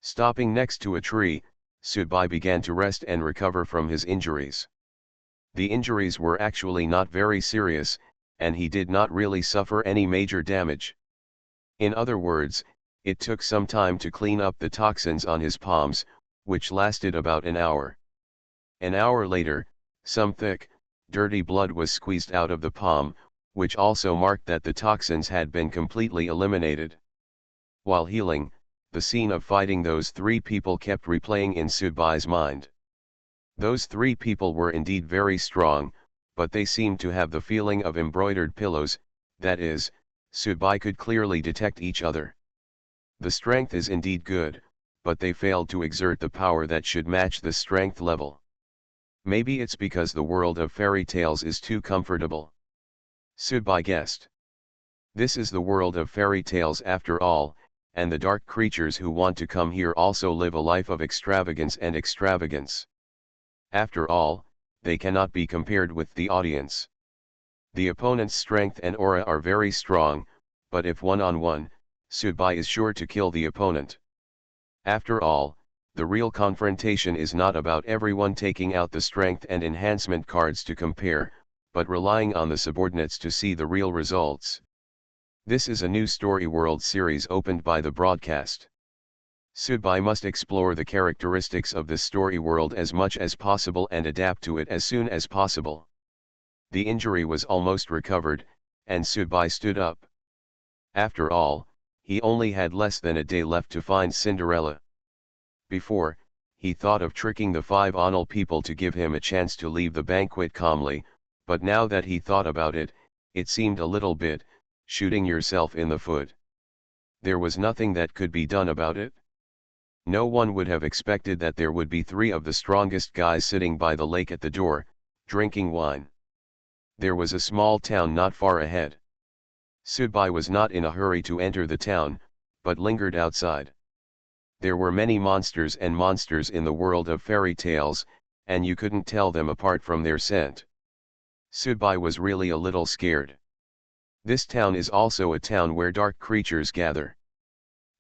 Stopping next to a tree, Subai began to rest and recover from his injuries. The injuries were actually not very serious, and he did not really suffer any major damage. In other words, it took some time to clean up the toxins on his palms, which lasted about an hour. An hour later, some thick, dirty blood was squeezed out of the palm, which also marked that the toxins had been completely eliminated. While healing, the scene of fighting those three people kept replaying in Subai's mind. Those three people were indeed very strong, but they seemed to have the feeling of embroidered pillows, that is, Subai could clearly detect each other. The strength is indeed good, but they failed to exert the power that should match the strength level. Maybe it's because the world of fairy tales is too comfortable. Subai guessed. This is the world of fairy tales after all, and the dark creatures who want to come here also live a life of extravagance and extravagance. After all, they cannot be compared with the audience. The opponent's strength and aura are very strong, but if one-on-one, Subai is sure to kill the opponent. After all, the real confrontation is not about everyone taking out the strength and enhancement cards to compare, but relying on the subordinates to see the real results. This is a new story world series opened by the broadcast. Subai must explore the characteristics of this story world as much as possible and adapt to it as soon as possible. The injury was almost recovered, and Subai stood up. After all, He only had less than a day left to find Cinderella. Before, he thought of tricking the 5 people to give him a chance to leave the banquet calmly, but now that he thought about it, it seemed a little bit, shooting yourself in the foot. There was nothing that could be done about it. No one would have expected that there would be 3 of the strongest guys sitting by the lake at the door, drinking wine. There was a small town not far ahead. Subai was not in a hurry to enter the town, but lingered outside. There were many monsters in the world of fairy tales, and you couldn't tell them apart from their scent. Subai was really a little scared. This town is also a town where dark creatures gather.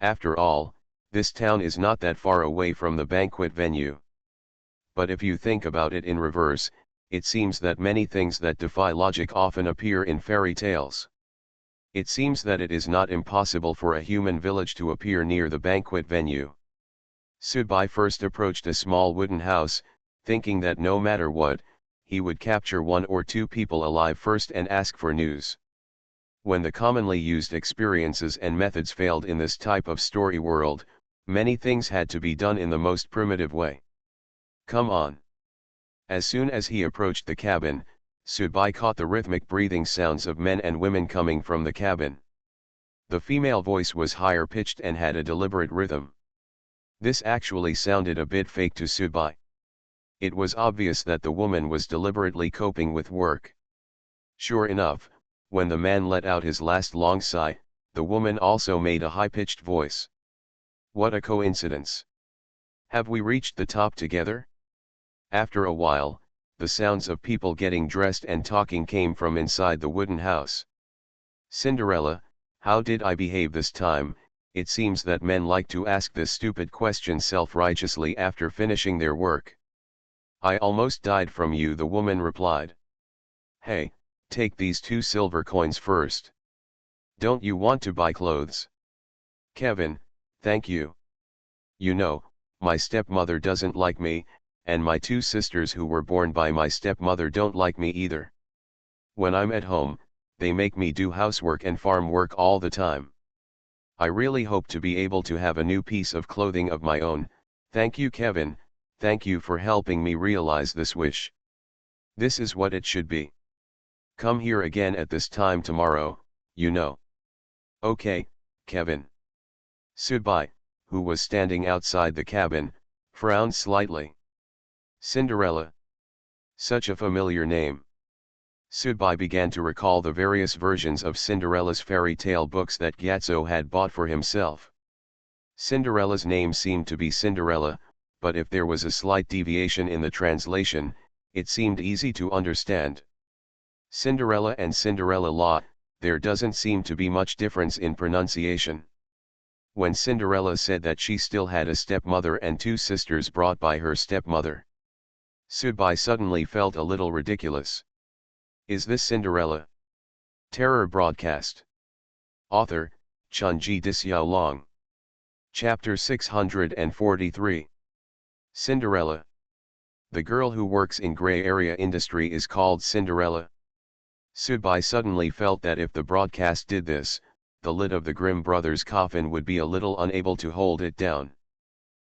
After all, this town is not that far away from the banquet venue. But if you think about it in reverse, it seems that many things that defy logic often appear in fairy tales. It seems that it is not impossible for a human village to appear near the banquet venue. Subai first approached a small wooden house, thinking that no matter what, he would capture 1 or 2 people alive first and ask for news. When the commonly used experiences and methods failed in this type of story world, many things had to be done in the most primitive way. Come on. As soon as he approached the cabin, Subai caught the rhythmic breathing sounds of men and women coming from the cabin. The female voice was higher pitched and had a deliberate rhythm. This actually sounded a bit fake to Subai. It was obvious that the woman was deliberately coping with work. Sure enough, when the man let out his last long sigh, the woman also made a high-pitched voice. What a coincidence! Have we reached the top together? After a while, the sounds of people getting dressed and talking came from inside the wooden house. Cinderella, how did I behave this time? It seems that men like to ask this stupid question self-righteously after finishing their work. I almost died from you, the woman replied. Hey, take these 2 silver coins first. Don't you want to buy clothes? Kevin, thank you. You know, my stepmother doesn't like me, and my 2 sisters who were born by my stepmother don't like me either. When I'm at home, they make me do housework and farm work all the time. I really hope to be able to have a new piece of clothing of my own. Thank you, Kevin, thank you for helping me realize this wish. This is what it should be. Come here again at this time tomorrow, you know. Okay, Kevin. Subai, who was standing outside the cabin, frowned slightly. Cinderella. Such a familiar name. Subai began to recall the various versions of Cinderella's fairy tale books that Gyatso had bought for himself. Cinderella's name seemed to be Cinderella, but if there was a slight deviation in the translation, it seemed easy to understand. Cinderella and Cinderella La, there doesn't seem to be much difference in pronunciation. When Cinderella said that she still had a stepmother and 2 sisters brought by her stepmother, Subai suddenly felt a little ridiculous. Is this Cinderella? Terror Broadcast. Author, Chunji Dixiaolong. Chapter 643. Cinderella. The girl who works in gray area industry is called Cinderella. Subai suddenly felt that if the broadcast did this, the lid of the Grimm brothers' coffin would be a little unable to hold it down.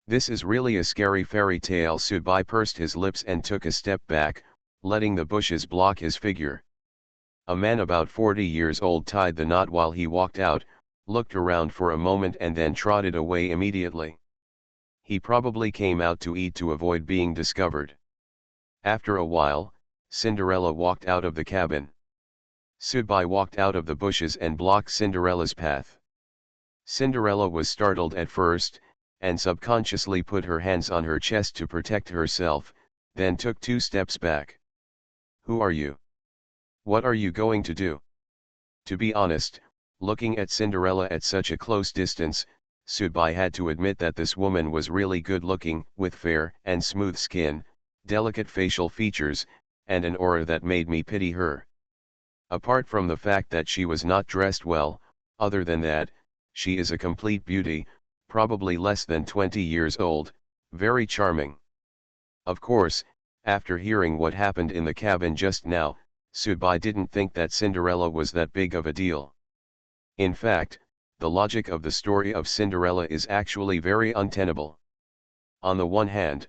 This is really a scary fairy tale. Subai pursed his lips and took a step back, letting the bushes block his figure. A man about 40 years old tied the knot while he walked out, looked around for a moment and then trotted away immediately. He probably came out to eat to avoid being discovered. After a while, Cinderella walked out of the cabin. Subai walked out of the bushes and blocked Cinderella's path. Cinderella was startled at first, and subconsciously put her hands on her chest to protect herself, then took 2 steps back. Who are you? What are you going to do? To be honest, looking at Cinderella at such a close distance, Subai had to admit that this woman was really good looking, with fair and smooth skin, delicate facial features, and an aura that made me pity her. Apart from the fact that she was not dressed well, other than that, she is a complete beauty, probably less than 20 years old, very charming. Of course, after hearing what happened in the cabin just now, Subai didn't think that Cinderella was that big of a deal. In fact, the logic of the story of Cinderella is actually very untenable. On the one hand,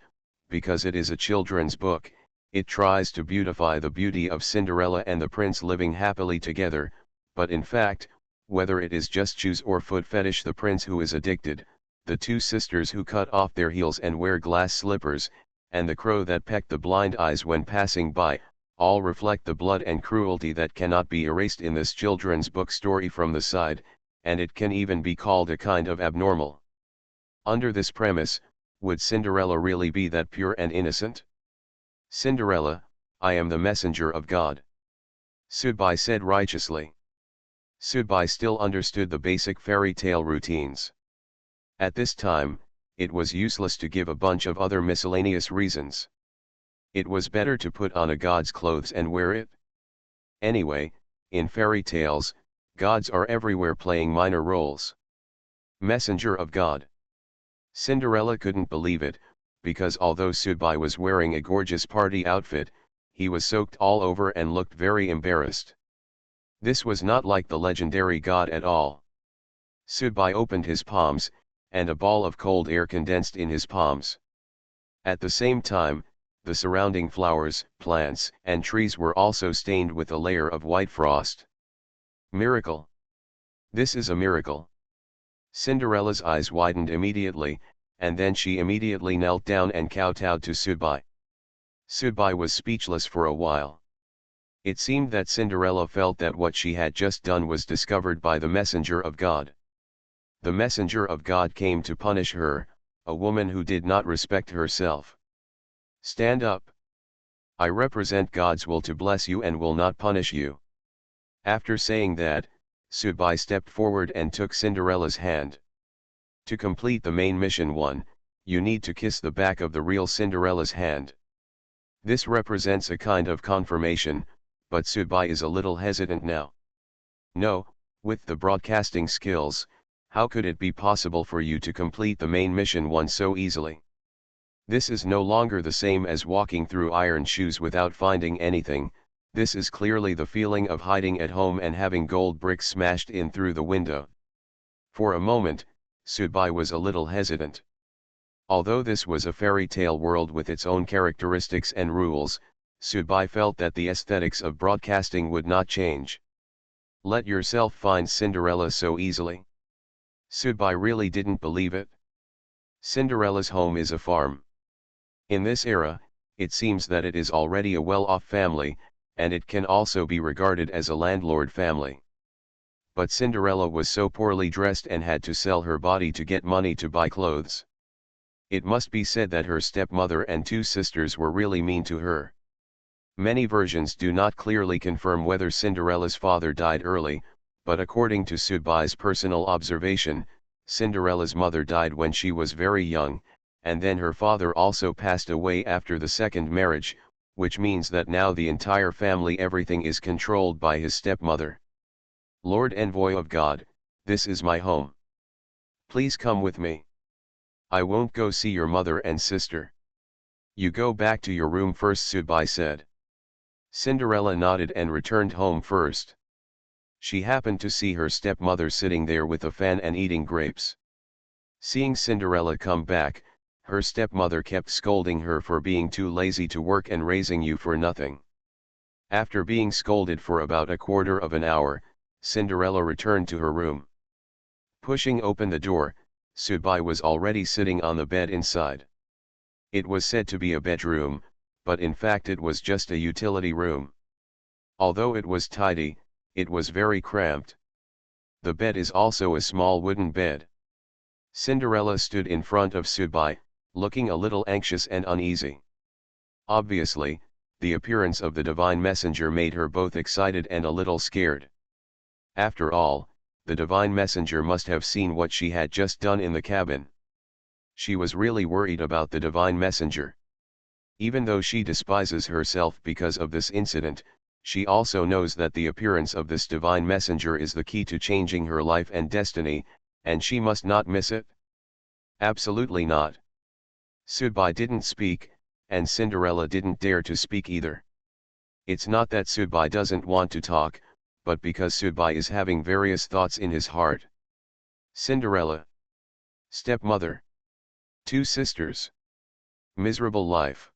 because it is a children's book, it tries to beautify the beauty of Cinderella and the prince living happily together, but in fact, whether it is just shoes or foot fetish, the prince who is addicted, the two sisters who cut off their heels and wear glass slippers, and the crow that pecked the blind eyes when passing by, all reflect the blood and cruelty that cannot be erased in this children's book story from the side, and it can even be called a kind of abnormal. Under this premise, would Cinderella really be that pure and innocent? Cinderella, I am the messenger of God. Sudbai said righteously. Sudbai still understood the basic fairy tale routines. At this time, it was useless to give a bunch of other miscellaneous reasons. It was better to put on a god's clothes and wear it. Anyway, in fairy tales, gods are everywhere playing minor roles. Messenger of God. Cinderella couldn't believe it, because although Sudbai was wearing a gorgeous party outfit, he was soaked all over and looked very embarrassed. This was not like the legendary god at all. Sudbai opened his palms, and a ball of cold air condensed in his palms. At the same time, the surrounding flowers, plants, and trees were also stained with a layer of white frost. Miracle! This is a miracle! Cinderella's eyes widened immediately, and then she immediately knelt down and kowtowed to Sudbai. Sudbai was speechless for a while. It seemed that Cinderella felt that what she had just done was discovered by the messenger of God. The messenger of God came to punish her, a woman who did not respect herself. Stand up. I represent God's will to bless you and will not punish you. After saying that, Sudbai stepped forward and took Cinderella's hand. To complete the main mission 1, you need to kiss the back of the real Cinderella's hand. This represents a kind of confirmation, but Sudbai is a little hesitant now. No, with the broadcasting skills, how could it be possible for you to complete the main mission 1 so easily? This is no longer the same as walking through iron shoes without finding anything. This is clearly the feeling of hiding at home and having gold bricks smashed in through the window. For a moment, Sudbai was a little hesitant. Although this was a fairy tale world with its own characteristics and rules, Sudbai felt that the aesthetics of broadcasting would not change. Let yourself find Cinderella so easily? Sudbai really didn't believe it. Cinderella's home is a farm. In this era, it seems that it is already a well-off family, and it can also be regarded as a landlord family. But Cinderella was so poorly dressed and had to sell her body to get money to buy clothes. It must be said that her stepmother and two sisters were really mean to her. Many versions do not clearly confirm whether Cinderella's father died early, but according to Sudbai's personal observation, Cinderella's mother died when she was very young, and then her father also passed away after the second marriage, which means that now the entire family everything is controlled by his stepmother. Lord Envoy of God, this is my home. Please come with me. I won't go see your mother and sister. You go back to your room first, Sudbai said. Cinderella nodded and returned home first. She happened to see her stepmother sitting there with a fan and eating grapes. Seeing Cinderella come back, her stepmother kept scolding her for being too lazy to work and raising you for nothing. After being scolded for about a quarter of an hour, Cinderella returned to her room. Pushing open the door, Sudbai was already sitting on the bed inside. It was said to be a bedroom, but in fact it was just a utility room. Although it was tidy, it was very cramped. The bed is also a small wooden bed. Cinderella stood in front of Sudbai, looking a little anxious and uneasy. Obviously, the appearance of the divine messenger made her both excited and a little scared. After all, the divine messenger must have seen what she had just done in the cabin. She was really worried about the divine messenger. Even though she despises herself because of this incident, she also knows that the appearance of this divine messenger is the key to changing her life and destiny, and she must not miss it. Absolutely not. Sudbai didn't speak, and Cinderella didn't dare to speak either. It's not that Sudbai doesn't want to talk, but because Sudbai is having various thoughts in his heart. Cinderella. Stepmother. Two sisters. Miserable life.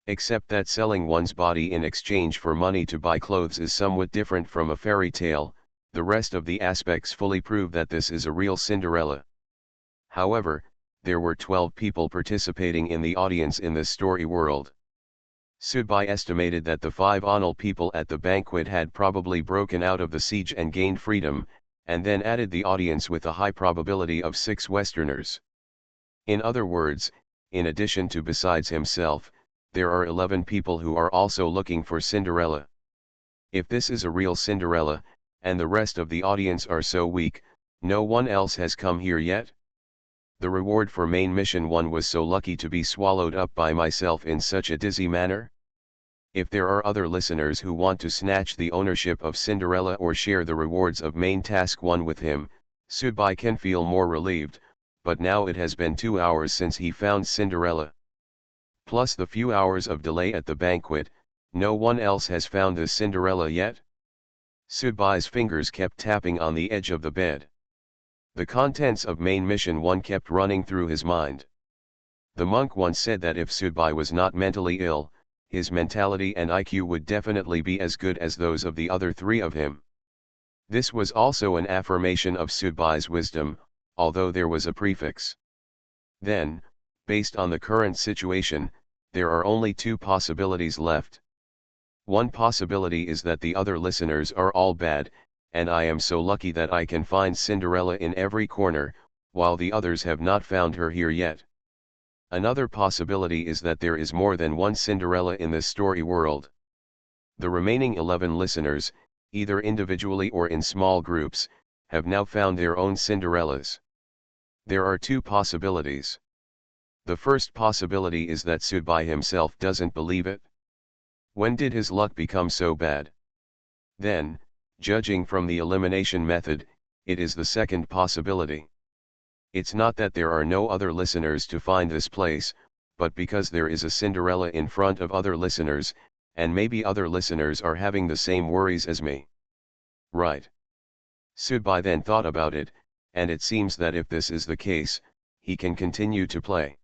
Except that selling one's body in exchange for money to buy clothes is somewhat different from a fairy tale, the rest of the aspects fully prove that this is a real Cinderella. However, there were 12 people participating in the audience in this story world. Sudbai estimated that the 5 Onal people at the banquet had probably broken out of the siege and gained freedom, and then added the audience with a high probability of 6 Westerners. In other words, in addition to besides himself, there are 11 people who are also looking for Cinderella. If this is a real Cinderella, and the rest of the audience are so weak, no one else has come here yet? The reward for main mission 1 was so lucky to be swallowed up by myself in such a dizzy manner? If there are other listeners who want to snatch the ownership of Cinderella or share the rewards of main task 1 with him, Sudbai can feel more relieved, but now it has been 2 hours since he found Cinderella. Plus the few hours of delay at the banquet, no one else has found this Cinderella yet? Sudbai's fingers kept tapping on the edge of the bed. The contents of main mission 1 kept running through his mind. The monk once said that if Sudbai was not mentally ill, his mentality and IQ would definitely be as good as those of the other 3 of him. This was also an affirmation of Sudbai's wisdom, although there was a prefix. Then, based on the current situation, there are only 2 possibilities left. One possibility is that the other listeners are all bad, and I am so lucky that I can find Cinderella in every corner, while the others have not found her here yet. Another possibility is that there is more than one Cinderella in this story world. The remaining 11 listeners, either individually or in small groups, have now found their own Cinderellas. There are 2 possibilities. The first possibility is that Sudbai himself doesn't believe it. When did his luck become so bad? Then, judging from the elimination method, it is the second possibility. It's not that there are no other listeners to find this place, but because there is a Cinderella in front of other listeners, and maybe other listeners are having the same worries as me. Right. Sudbai then thought about it, and it seems that if this is the case, he can continue to play.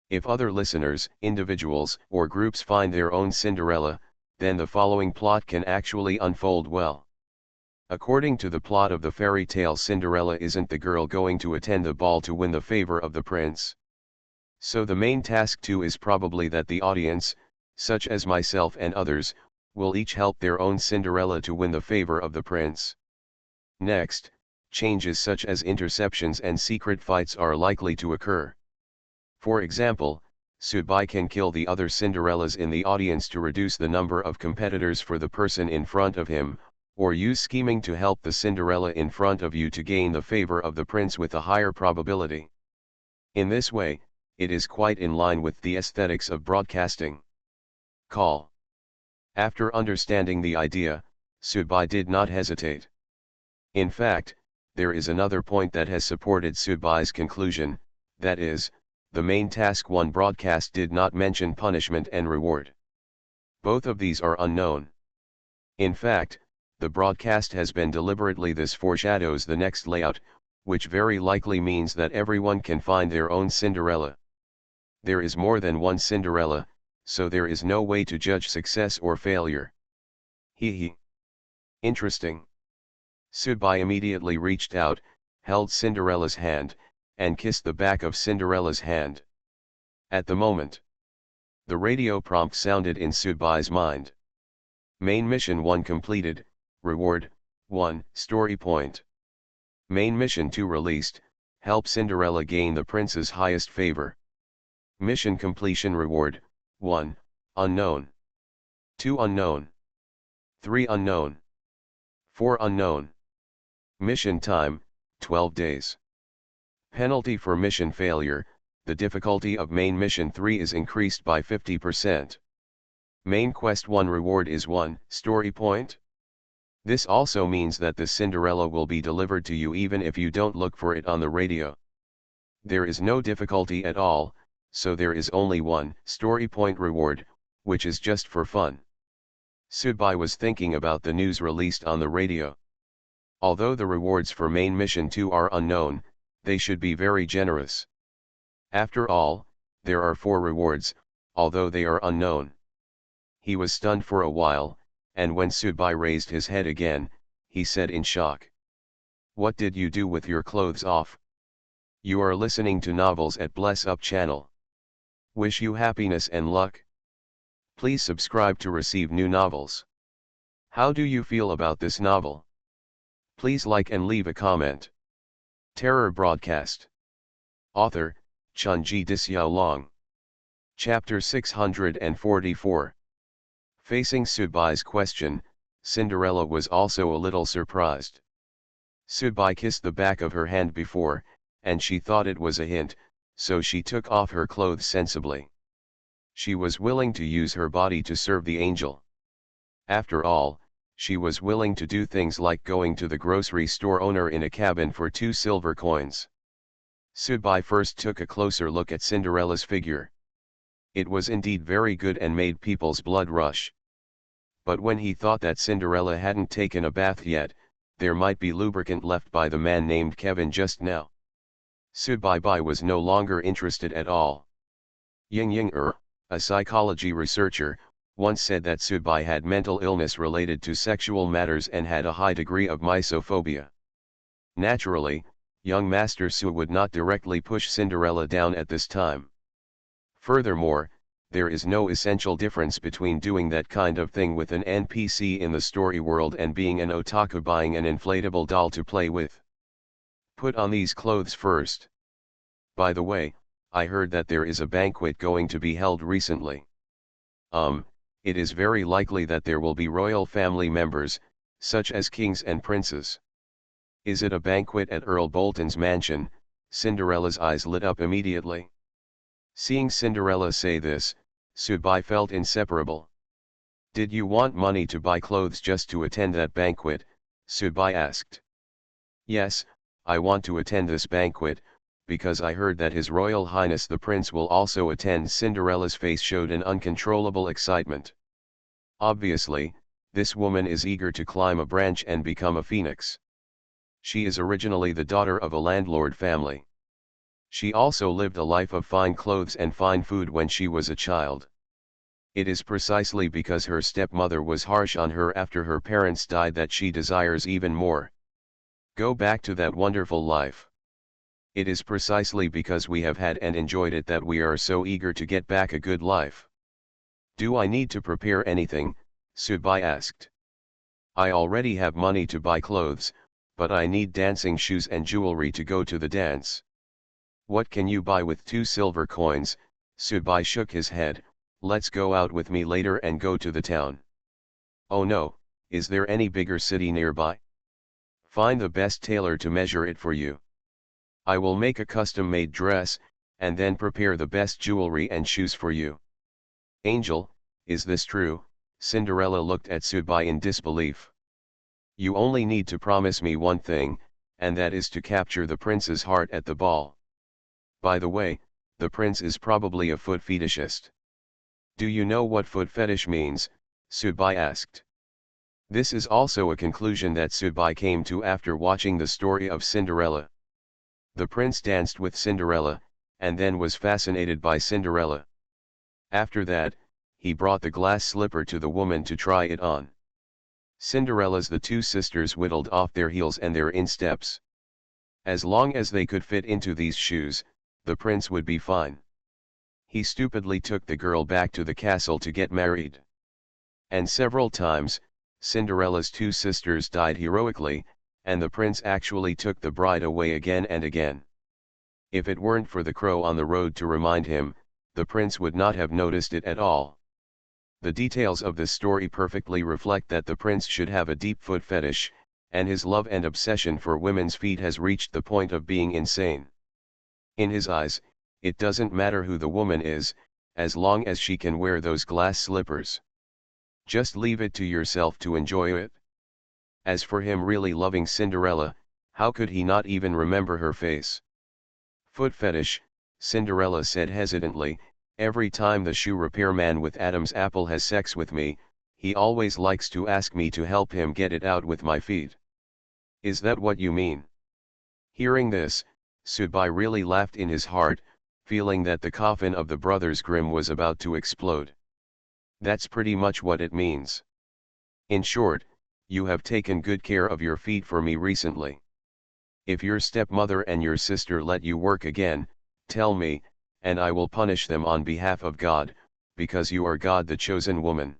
If other listeners, individuals, or groups find their own Cinderella, then the following plot can actually unfold well. According to the plot of the fairy tale, Cinderella isn't the girl going to attend the ball to win the favor of the prince. So the main task 2 is probably that the audience, such as myself and others, will each help their own Cinderella to win the favor of the prince. Next, changes such as interceptions and secret fights are likely to occur. For example, Sudbai can kill the other Cinderellas in the audience to reduce the number of competitors for the person in front of him, or use scheming to help the Cinderella in front of you to gain the favor of the prince with a higher probability. In this way, it is quite in line with the aesthetics of broadcasting. Call. After understanding the idea, Sudbai did not hesitate. In fact, there is another point that has supported Sudbai's conclusion, that is, the main task 1 broadcast did not mention punishment and reward. Both of these are unknown. In fact, the broadcast has been deliberately this foreshadows the next layout, which very likely means that everyone can find their own Cinderella. There is more than one Cinderella, so there is no way to judge success or failure. Hee. Interesting. Sudbai immediately reached out, held Cinderella's hand, and kissed the back of Cinderella's hand. At the moment, the radio prompt sounded in Sudbai's mind. Main mission 1 completed, reward, 1, story point. Main mission 2 released, help Cinderella gain the prince's highest favor. Mission completion reward, 1, unknown. 2 unknown. 3 unknown. 4 unknown. Mission time, 12 days. Penalty for mission failure, the difficulty of main mission 3 is increased by 50%. Main quest 1 reward is 1, story point. This also means that the Cinderella will be delivered to you even if you don't look for it on the radio. There is no difficulty at all, so there is only 1 story point reward, which is just for fun. Sudbai was thinking about the news released on the radio. Although the rewards for main mission 2 are unknown, they should be very generous. After all, there are 4 rewards, although they are unknown. He was stunned for a while, and when Subai raised his head again, he said in shock. What did you do with your clothes off? You are listening to novels at Bless Up channel. Wish you happiness and luck. Please subscribe to receive new novels. How do you feel about this novel? Please like and leave a comment. Terror Broadcast. Author, Chunji Disyao. Chapter 644. Facing Subai's question, Cinderella was also a little surprised. Subai kissed the back of her hand before, and she thought it was a hint, so she took off her clothes sensibly. She was willing to use her body to serve the angel. After all, she was willing to do things like going to the grocery store owner in a cabin for 2 silver coins. Subai first took a closer look at Cinderella's figure. It was indeed very good and made people's blood rush. But when he thought that Cinderella hadn't taken a bath yet, there might be lubricant left by the man named Kevin just now. Subai was no longer interested at all. Ying, a psychology researcher, once said that Subai had mental illness related to sexual matters and had a high degree of misophobia. Naturally, young Master Su would not directly push Cinderella down at this time. Furthermore, there is no essential difference between doing that kind of thing with an NPC in the story world and being an otaku buying an inflatable doll to play with. Put on these clothes first. By the way, I heard that there is a banquet going to be held recently. It is very likely that there will be royal family members, such as kings and princes. Is it a banquet at Earl Bolton's mansion? Cinderella's eyes lit up immediately. Seeing Cinderella say this, Subai felt inseparable. Did you want money to buy clothes just to attend that banquet? Subai asked. Yes, I want to attend this banquet, because I heard that His Royal Highness the Prince will also attend. Cinderella's face showed an uncontrollable excitement. Obviously, this woman is eager to climb a branch and become a phoenix. She is originally the daughter of a landlord family. She also lived a life of fine clothes and fine food when she was a child. It is precisely because her stepmother was harsh on her after her parents died that she desires even more. Go back to that wonderful life. It is precisely because we have had and enjoyed it that we are so eager to get back a good life. Do I need to prepare anything? Subai asked. I already have money to buy clothes, but I need dancing shoes and jewelry to go to the dance. What can you buy with 2 silver coins? Subai shook his head. Let's go out with me later and go to the town. Oh no, is there any bigger city nearby? Find the best tailor to measure it for you. I will make a custom-made dress, and then prepare the best jewelry and shoes for you. Angel, is this true? Cinderella looked at Subai in disbelief. You only need to promise me one thing, and that is to capture the prince's heart at the ball. By the way, the prince is probably a foot fetishist. Do you know what foot fetish means? Subai asked. This is also a conclusion that Subai came to after watching the story of Cinderella. The prince danced with Cinderella, and then was fascinated by Cinderella. After that, he brought the glass slipper to the woman to try it on. Cinderella's the 2 sisters whittled off their heels and their insteps. As long as they could fit into these shoes, the prince would be fine. He stupidly took the girl back to the castle to get married. And several times, Cinderella's 2 sisters died heroically, and the prince actually took the bride away again and again. If it weren't for the crow on the road to remind him, the prince would not have noticed it at all. The details of this story perfectly reflect that the prince should have a deep foot fetish, and his love and obsession for women's feet has reached the point of being insane. In his eyes, it doesn't matter who the woman is, as long as she can wear those glass slippers. Just leave it to yourself to enjoy it. As for him really loving Cinderella, how could he not even remember her face? Foot fetish, Cinderella said hesitantly, every time the shoe repairman with Adam's apple has sex with me, he always likes to ask me to help him get it out with my feet. Is that what you mean? Hearing this, Sudbai really laughed in his heart, feeling that the coffin of the brothers Grimm was about to explode. That's pretty much what it means. In short, you have taken good care of your feet for me recently. If your stepmother and your sister let you work again, tell me, and I will punish them on behalf of God, because you are God the chosen woman.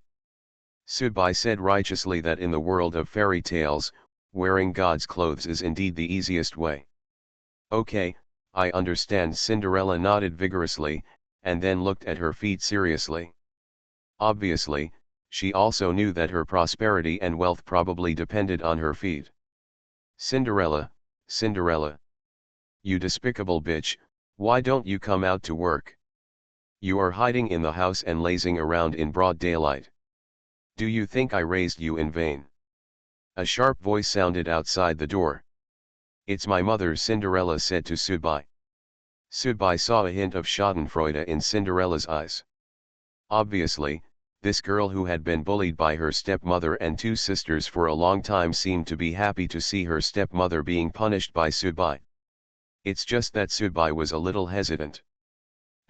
Sudbai said righteously that in the world of fairy tales, wearing God's clothes is indeed the easiest way. Okay, I understand. Cinderella nodded vigorously, and then looked at her feet seriously. Obviously, she also knew that her prosperity and wealth probably depended on her feet. Cinderella, Cinderella. You despicable bitch, why don't you come out to work? You are hiding in the house and lazing around in broad daylight. Do you think I raised you in vain? A sharp voice sounded outside the door. It's my mother, Cinderella said to Sudbai. Sudbai saw a hint of schadenfreude in Cinderella's eyes. Obviously, this girl who had been bullied by her stepmother and two sisters for a long time seemed to be happy to see her stepmother being punished by Sudbai. It's just that Sudbai was a little hesitant.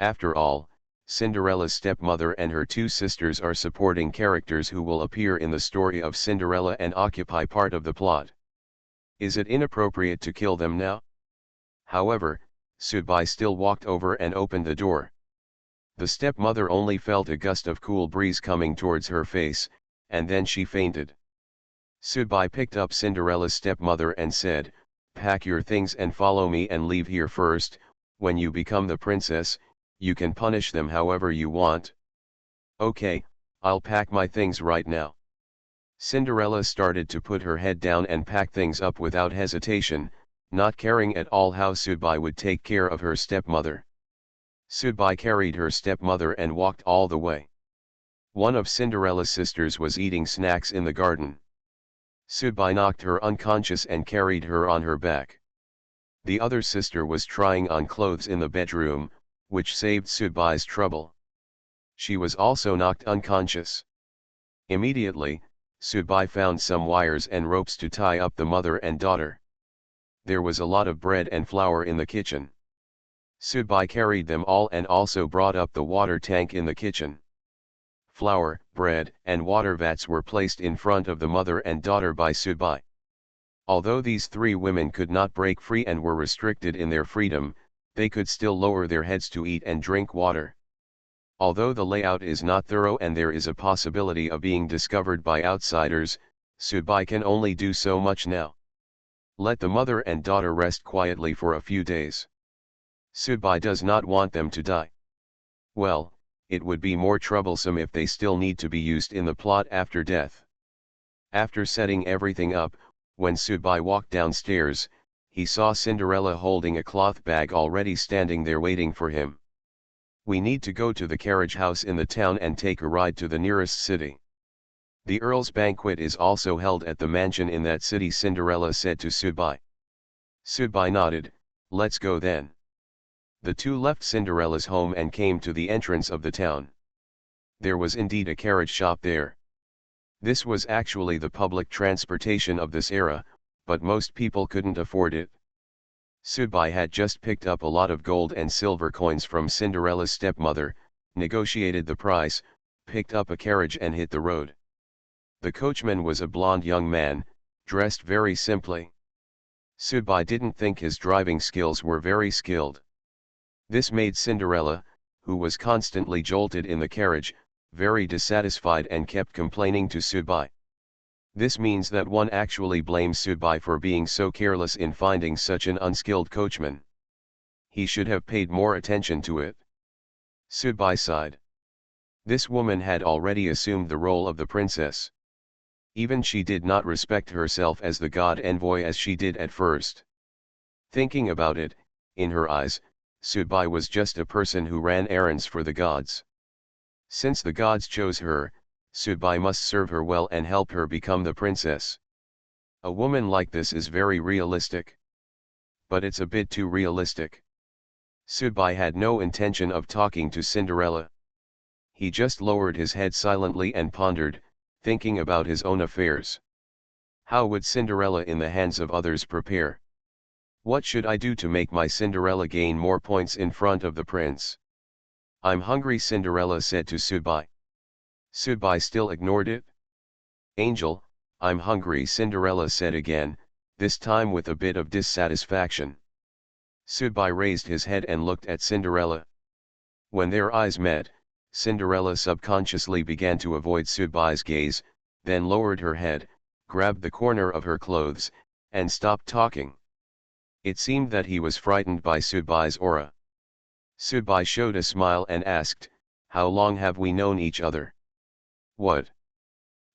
After all, Cinderella's stepmother and her two sisters are supporting characters who will appear in the story of Cinderella and occupy part of the plot. Is it inappropriate to kill them now? However, Sudbai still walked over and opened the door. The stepmother only felt a gust of cool breeze coming towards her face, and then she fainted. Sudbai picked up Cinderella's stepmother and said, "Pack your things and follow me and leave here first. When you become the princess, you can punish them however you want." "Okay, I'll pack my things right now." Cinderella started to put her head down and pack things up without hesitation, not caring at all how Sudbai would take care of her stepmother. Sudbai carried her stepmother and walked all the way. One of Cinderella's sisters was eating snacks in the garden. Sudbai knocked her unconscious and carried her on her back. The other sister was trying on clothes in the bedroom, which saved Sudbai's trouble. She was also knocked unconscious. Immediately, Sudbai found some wires and ropes to tie up the mother and daughter. There was a lot of bread and flour in the kitchen. Sudbai carried them all and also brought up the water tank in the kitchen. Flour, bread, and water vats were placed in front of the mother and daughter by Sudbai. Although these three women could not break free and were restricted in their freedom, they could still lower their heads to eat and drink water. Although the layout is not thorough and there is a possibility of being discovered by outsiders, Sudbai can only do so much now. Let the mother and daughter rest quietly for a few days. Sudbai does not want them to die. Well, it would be more troublesome if they still need to be used in the plot after death. After setting everything up, when Sudbai walked downstairs, he saw Cinderella holding a cloth bag already standing there waiting for him. "We need to go to the carriage house in the town and take a ride to the nearest city. The Earl's banquet is also held at the mansion in that city," Cinderella said to Sudbai. Sudbai nodded. "Let's go then." The two left Cinderella's home and came to the entrance of the town. There was indeed a carriage shop there. This was actually the public transportation of this era, but most people couldn't afford it. Sudbai had just picked up a lot of gold and silver coins from Cinderella's stepmother, negotiated the price, picked up a carriage and hit the road. The coachman was a blond young man, dressed very simply. Sudbai didn't think his driving skills were very skilled. This made Cinderella, who was constantly jolted in the carriage, very dissatisfied and kept complaining to Sudbai. This means that one actually blames Sudbai for being so careless in finding such an unskilled coachman. He should have paid more attention to it. Sudbai sighed. This woman had already assumed the role of the princess. Even she did not respect herself as the god envoy as she did at first. Thinking about it, in her eyes, Sudbai was just a person who ran errands for the gods. Since the gods chose her, Sudbai must serve her well and help her become the princess. A woman like this is very realistic. But it's a bit too realistic. Sudbai had no intention of talking to Cinderella. He just lowered his head silently and pondered, thinking about his own affairs. How would Cinderella in the hands of others prepare? What should I do to make my Cinderella gain more points in front of the prince? I'm hungry, Cinderella said to Subai. Subai still ignored it. Angel, I'm hungry, Cinderella said again, this time with a bit of dissatisfaction. Subai raised his head and looked at Cinderella. When their eyes met, Cinderella subconsciously began to avoid Subai's gaze, then lowered her head, grabbed the corner of her clothes, and stopped talking. It seemed that he was frightened by Subai's aura. Subai showed a smile and asked, "How long have we known each other?" "What?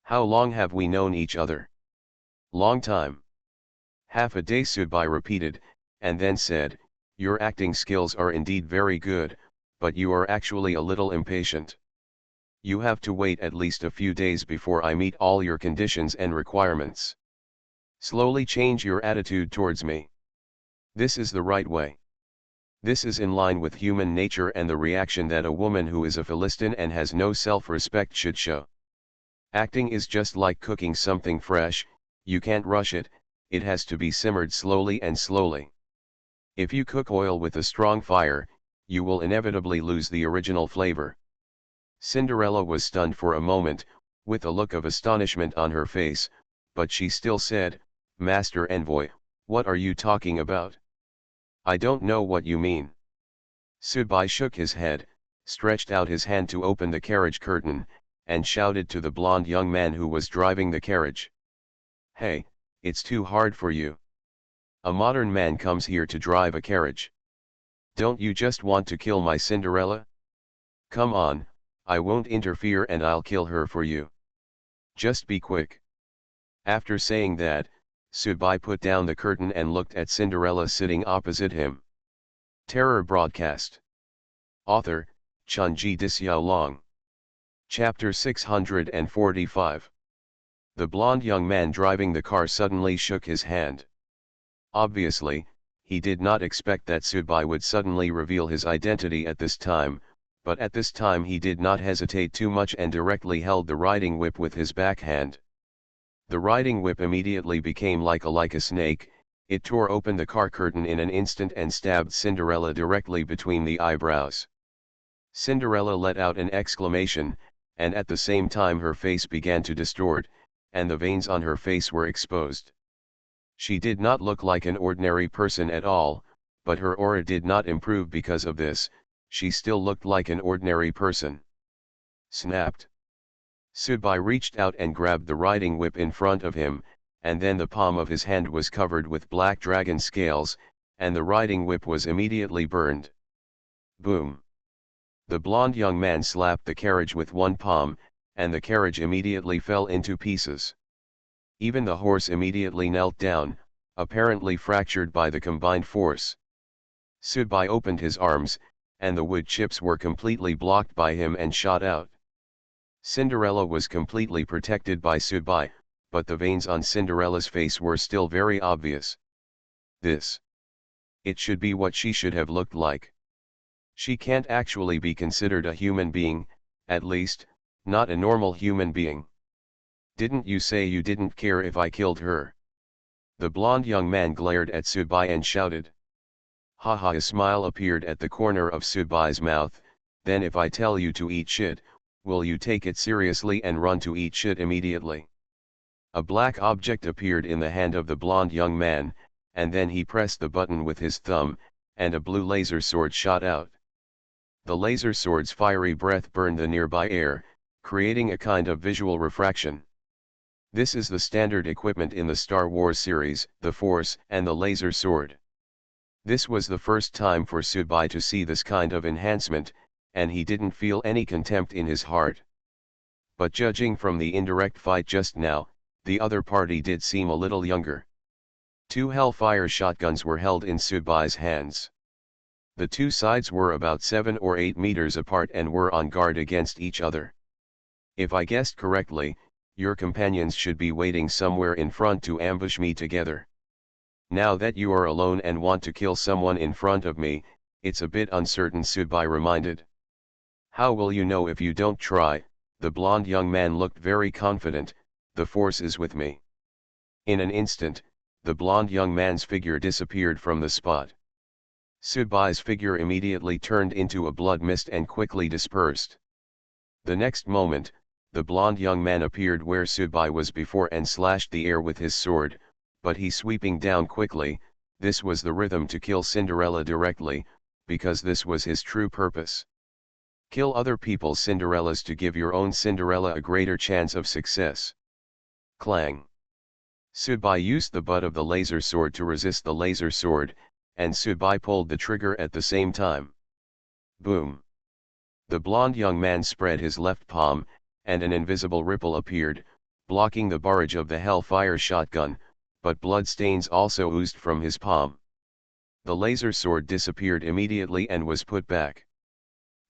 How long have we known each other?" "Long time." "Half a day," Subai repeated, and then said, "Your acting skills are indeed very good, but you are actually a little impatient. You have to wait at least a few days before I meet all your conditions and requirements. Slowly change your attitude towards me. This is the right way. This is in line with human nature and the reaction that a woman who is a Philistine and has no self-respect should show. Acting is just like cooking something fresh, you can't rush it, it has to be simmered slowly and slowly. If you cook oil with a strong fire, you will inevitably lose the original flavor." Cinderella was stunned for a moment, with a look of astonishment on her face, but she still said, "Master Envoy, what are you talking about? I don't know what you mean." Subai shook his head, stretched out his hand to open the carriage curtain, and shouted to the blonde young man who was driving the carriage. "Hey, it's too hard for you. A modern man comes here to drive a carriage. Don't you just want to kill my Cinderella? Come on, I won't interfere and I'll kill her for you. Just be quick." After saying that, Subai put down the curtain and looked at Cinderella sitting opposite him. Terror broadcast. Author, Chunji Disyao. Chapter 645. The blonde young man driving the car suddenly shook his hand. Obviously, he did not expect that Subai would suddenly reveal his identity at this time, but at this time he did not hesitate too much and directly held the riding whip with his backhand. The riding whip immediately became like a snake, it tore open the car curtain in an instant and stabbed Cinderella directly between the eyebrows. Cinderella let out an exclamation, and at the same time her face began to distort, and the veins on her face were exposed. She did not look like an ordinary person at all, but her aura did not improve because of this, she still looked like an ordinary person. Snapped. Subai reached out and grabbed the riding whip in front of him, and then the palm of his hand was covered with black dragon scales, and the riding whip was immediately burned. Boom! The blonde young man slapped the carriage with one palm, and the carriage immediately fell into pieces. Even the horse immediately knelt down, apparently fractured by the combined force. Subai opened his arms, and the wood chips were completely blocked by him and shot out. Cinderella was completely protected by Subai, but the veins on Cinderella's face were still very obvious. It should be what she should have looked like. She can't actually be considered a human being, at least, not a normal human being. Didn't you say you didn't care if I killed her? The blonde young man glared at Subai and shouted. Haha, a smile appeared at the corner of Subai's mouth. Then if I tell you to eat shit, will you take it seriously and run to eat shit immediately? A black object appeared in the hand of the blonde young man, and then he pressed the button with his thumb, and a blue laser sword shot out. The laser sword's fiery breath burned the nearby air, creating a kind of visual refraction. This is the standard equipment in the Star Wars series, the Force and the laser sword. This was the first time for Subai to see this kind of enhancement, and he didn't feel any contempt in his heart. But judging from the indirect fight just now, the other party did seem a little younger. 2 Hellfire shotguns were held in Subai's hands. The two sides were about 7 or 8 meters apart and were on guard against each other. If I guessed correctly, your companions should be waiting somewhere in front to ambush me together. Now that you are alone and want to kill someone in front of me, it's a bit uncertain, Subai reminded. How will you know if you don't try? The blonde young man looked very confident. The Force is with me. In an instant, the blond young man's figure disappeared from the spot. Subai's figure immediately turned into a blood mist and quickly dispersed. The next moment, the blond young man appeared where Subai was before and slashed the air with his sword, but he sweeping down quickly. This was the rhythm to kill Cinderella directly, because this was his true purpose. Kill other people's Cinderellas to give your own Cinderella a greater chance of success. Clang. Subai used the butt of the laser sword to resist the laser sword, and Subai pulled the trigger at the same time. Boom. The blond young man spread his left palm, and an invisible ripple appeared, blocking the barrage of the Hellfire shotgun, but blood stains also oozed from his palm. The laser sword disappeared immediately and was put back.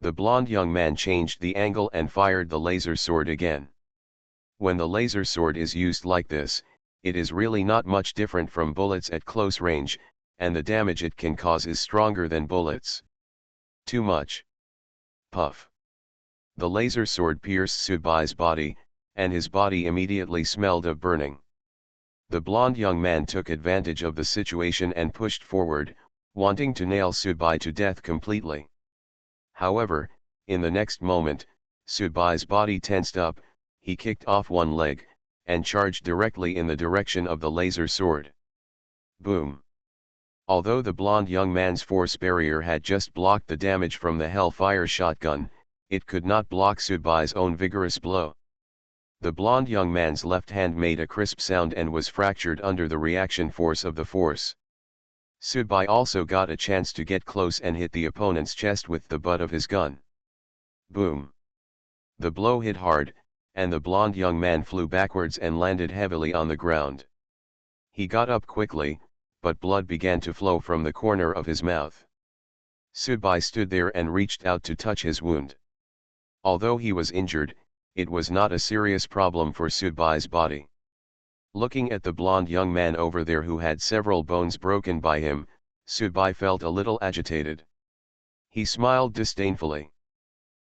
The blond young man changed the angle and fired the laser sword again. When the laser sword is used like this, it is really not much different from bullets at close range, and the damage it can cause is stronger than bullets. Too much. Puff. The laser sword pierced Subai's body, and his body immediately smelled of burning. The blond young man took advantage of the situation and pushed forward, wanting to nail Subai to death completely. However, in the next moment, Subai's body tensed up, he kicked off one leg, and charged directly in the direction of the laser sword. Boom. Although the blond young man's force barrier had just blocked the damage from the Hellfire shotgun, it could not block Subai's own vigorous blow. The blond young man's left hand made a crisp sound and was fractured under the reaction force of the force. Subai also got a chance to get close and hit the opponent's chest with the butt of his gun. Boom. The blow hit hard, and the blond young man flew backwards and landed heavily on the ground. He got up quickly, but blood began to flow from the corner of his mouth. Subai stood there and reached out to touch his wound. Although he was injured, it was not a serious problem for Subai's body. Looking at the blond young man over there who had several bones broken by him, Subai felt a little agitated. He smiled disdainfully.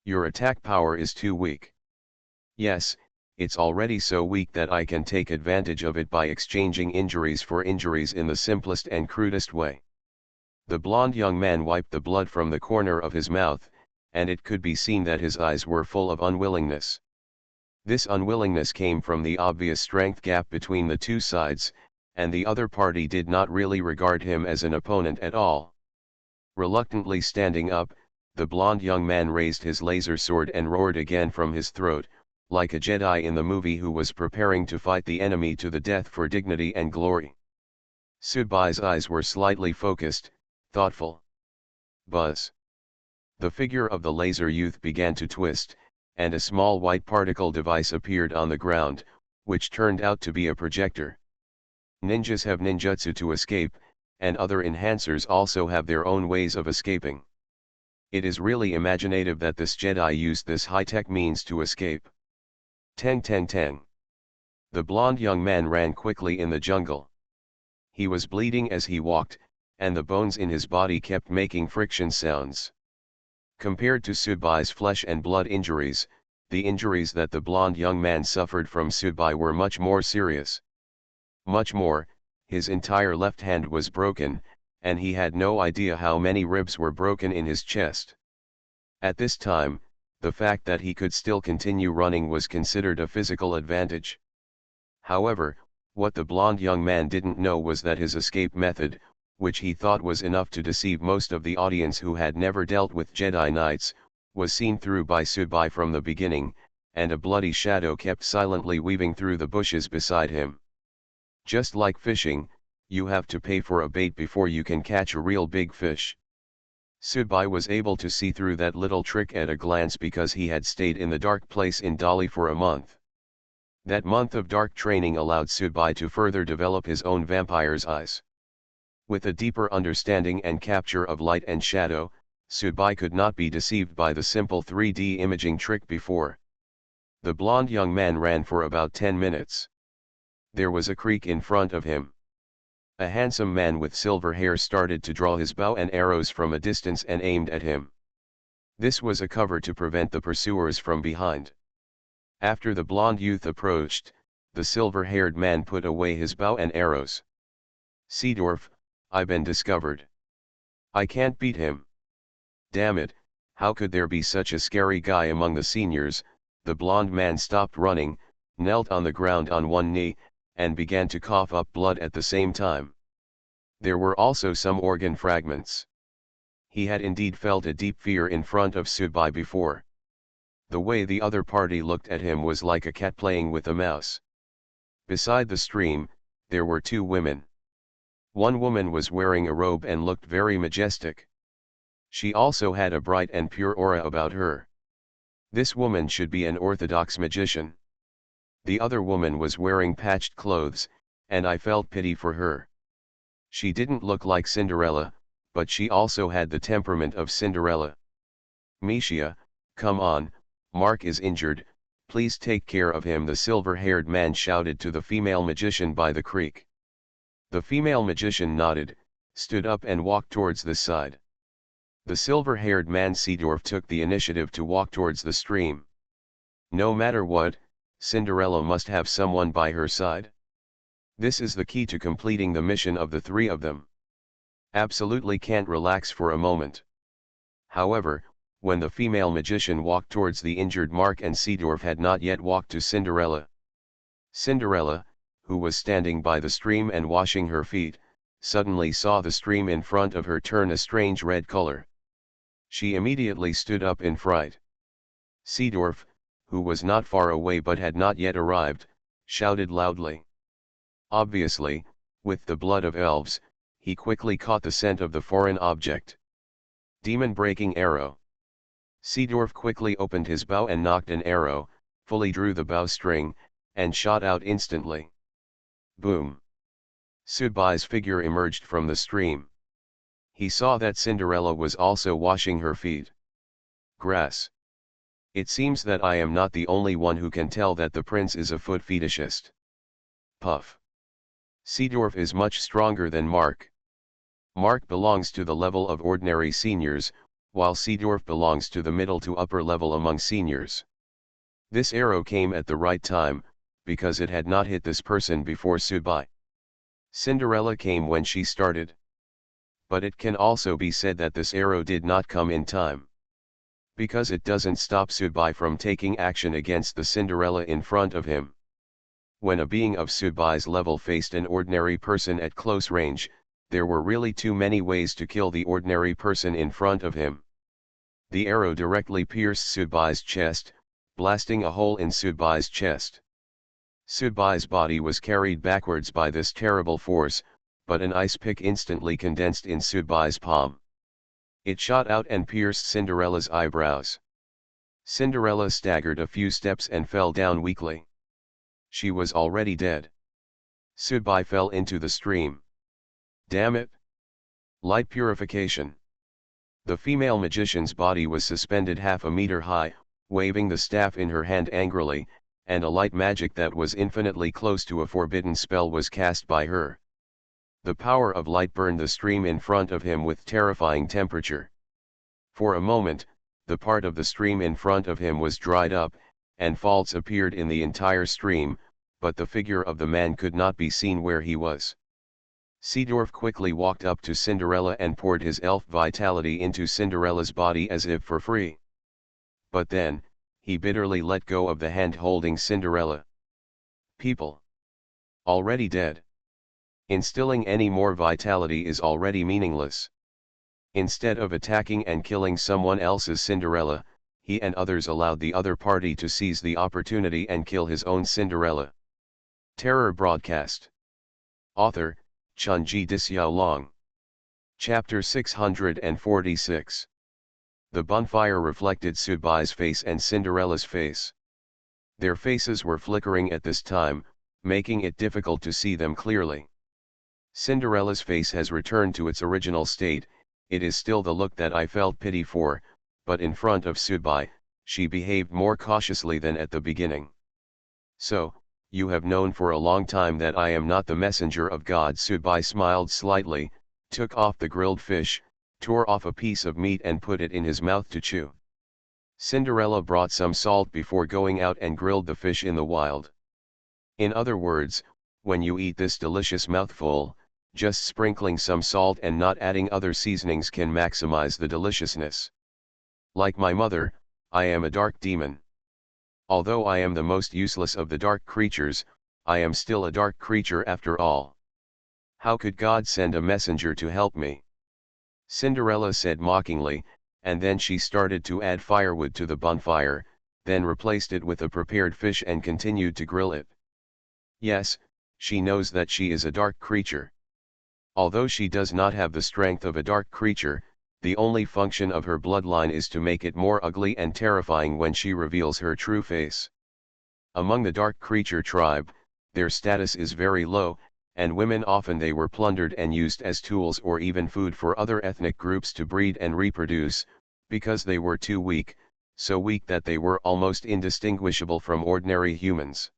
Your attack power is too weak. Yes, it's already so weak that I can take advantage of it by exchanging injuries for injuries in the simplest and crudest way. The blond young man wiped the blood from the corner of his mouth, and it could be seen that his eyes were full of unwillingness. This unwillingness came from the obvious strength gap between the two sides, and the other party did not really regard him as an opponent at all. Reluctantly standing up, the blond young man raised his laser sword and roared again from his throat, like a Jedi in the movie who was preparing to fight the enemy to the death for dignity and glory. Subai's eyes were slightly focused, thoughtful. Buzz. The figure of the laser youth began to twist, and a small white particle device appeared on the ground, which turned out to be a projector. Ninjas have ninjutsu to escape, and other enhancers also have their own ways of escaping. It is really imaginative that this Jedi used this high-tech means to escape. Tang tang tang. The blond young man ran quickly in the jungle. He was bleeding as he walked, and the bones in his body kept making friction sounds. Compared to Subai's flesh and blood injuries, the injuries that the blond young man suffered from Subai were much more serious. Much more, his entire left hand was broken, and he had no idea how many ribs were broken in his chest. At this time, the fact that he could still continue running was considered a physical advantage. However, what the blond young man didn't know was that his escape method, which he thought was enough to deceive most of the audience who had never dealt with Jedi Knights, was seen through by Subai from the beginning, and a bloody shadow kept silently weaving through the bushes beside him. Just like fishing, you have to pay for a bait before you can catch a real big fish. Subai was able to see through that little trick at a glance because he had stayed in the dark place in Dali for a month. That month of dark training allowed Subai to further develop his own vampire's eyes. With a deeper understanding and capture of light and shadow, Subai could not be deceived by the simple 3D imaging trick before. The blond young man ran for about 10 minutes. There was a creek in front of him. A handsome man with silver hair started to draw his bow and arrows from a distance and aimed at him. This was a cover to prevent the pursuers from behind. After the blond youth approached, the silver-haired man put away his bow and arrows. Seedorf, I've been discovered. I can't beat him. Damn it, how could there be such a scary guy among the seniors? The blond man stopped running, knelt on the ground on one knee, and began to cough up blood at the same time. There were also some organ fragments. He had indeed felt a deep fear in front of Subai before. The way the other party looked at him was like a cat playing with a mouse. Beside the stream, there were two women. One woman was wearing a robe and looked very majestic. She also had a bright and pure aura about her. This woman should be an orthodox magician. The other woman was wearing patched clothes, and I felt pity for her. She didn't look like Cinderella, but she also had the temperament of Cinderella. Misha, come on, Mark is injured, please take care of him, the silver-haired man shouted to the female magician by the creek. The female magician nodded, stood up and walked towards the side. The silver-haired man Seedorf took the initiative to walk towards the stream. No matter what, Cinderella must have someone by her side. This is the key to completing the mission of the three of them. Absolutely can't relax for a moment. However, when the female magician walked towards the injured Mark and Seedorf had not yet walked to Cinderella. Cinderella, who was standing by the stream and washing her feet, suddenly saw the stream in front of her turn a strange red color. She immediately stood up in fright. Seedorf, who was not far away but had not yet arrived, shouted loudly. Obviously, with the blood of elves, he quickly caught the scent of the foreign object. Demon-breaking arrow. Seedorf quickly opened his bow and nocked an arrow, fully drew the bowstring, and shot out instantly. Boom! Subai's figure emerged from the stream. He saw that Cinderella was also washing her feet. Grass. It seems that I am not the only one who can tell that the prince is a foot fetishist. Puff. Seedorf is much stronger than Mark. Mark belongs to the level of ordinary seniors, while Seedorf belongs to the middle to upper level among seniors. This arrow came at the right time, because it had not hit this person before Subai. Cinderella came when she started. But it can also be said that this arrow did not come in time. Because it doesn't stop Subai from taking action against the Cinderella in front of him. When a being of Subai's level faced an ordinary person at close range, there were really too many ways to kill the ordinary person in front of him. The arrow directly pierced Subai's chest, blasting a hole in Subai's chest. Subai's body was carried backwards by this terrible force, but an ice pick instantly condensed in Subai's palm. It shot out and pierced Cinderella's eyebrows. Cinderella staggered a few steps and fell down weakly. She was already dead. Subai fell into the stream. Damn it! Light purification. The female magician's body was suspended half a meter high, waving the staff in her hand angrily, and a light magic that was infinitely close to a forbidden spell was cast by her. The power of light burned the stream in front of him with terrifying temperature. For a moment, the part of the stream in front of him was dried up, and faults appeared in the entire stream, but the figure of the man could not be seen where he was. Seedorf quickly walked up to Cinderella and poured his elf vitality into Cinderella's body as if for free. But then, he bitterly let go of the hand holding Cinderella. People. Already dead. Instilling any more vitality is already meaningless. Instead of attacking and killing someone else's Cinderella, he and others allowed the other party to seize the opportunity and kill his own Cinderella. Terror broadcast. Author, Chunji Dixiaolong. Chapter 646. The bonfire reflected Subai's face and Cinderella's face. Their faces were flickering at this time, making it difficult to see them clearly. Cinderella's face has returned to its original state, it is still the look that I felt pity for, but in front of Subai, she behaved more cautiously than at the beginning. So, you have known for a long time that I am not the messenger of God. Subai smiled slightly, took off the grilled fish, tore off a piece of meat and put it in his mouth to chew. Cinderella brought some salt before going out and grilled the fish in the wild. In other words, when you eat this delicious mouthful, just sprinkling some salt and not adding other seasonings can maximize the deliciousness. Like my mother, I am a dark demon. Although I am the most useless of the dark creatures, I am still a dark creature after all. How could God send a messenger to help me? Cinderella said mockingly, and then she started to add firewood to the bonfire, then replaced it with a prepared fish and continued to grill it. Yes, she knows that she is a dark creature. Although she does not have the strength of a dark creature, the only function of her bloodline is to make it more ugly and terrifying when she reveals her true face. Among the dark creature tribe, their status is very low, and women often they were plundered and used as tools or even food for other ethnic groups to breed and reproduce, because they were too weak, so weak that they were almost indistinguishable from ordinary humans.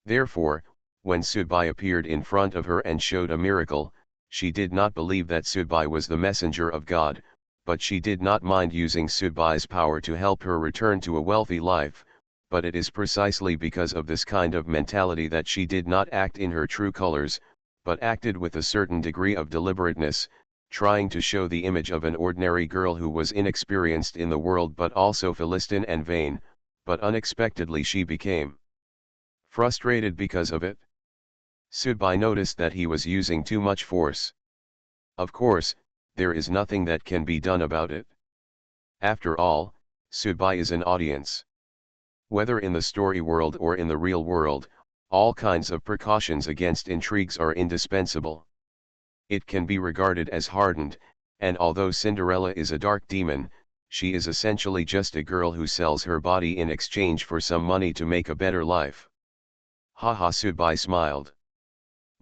Therefore, when Subai appeared in front of her and showed a miracle, she did not believe that Subai was the messenger of God, but she did not mind using Subai's power to help her return to a wealthy life, but it is precisely because of this kind of mentality that she did not act in her true colors, but acted with a certain degree of deliberateness, trying to show the image of an ordinary girl who was inexperienced in the world but also Philistine and vain, but unexpectedly she became frustrated because of it. Subai noticed that he was using too much force. Of course, there is nothing that can be done about it. After all, Subai is an audience. Whether in the story world or in the real world, all kinds of precautions against intrigues are indispensable. It can be regarded as hardened, and although Cinderella is a dark demon, she is essentially just a girl who sells her body in exchange for some money to make a better life. Haha, Subai smiled.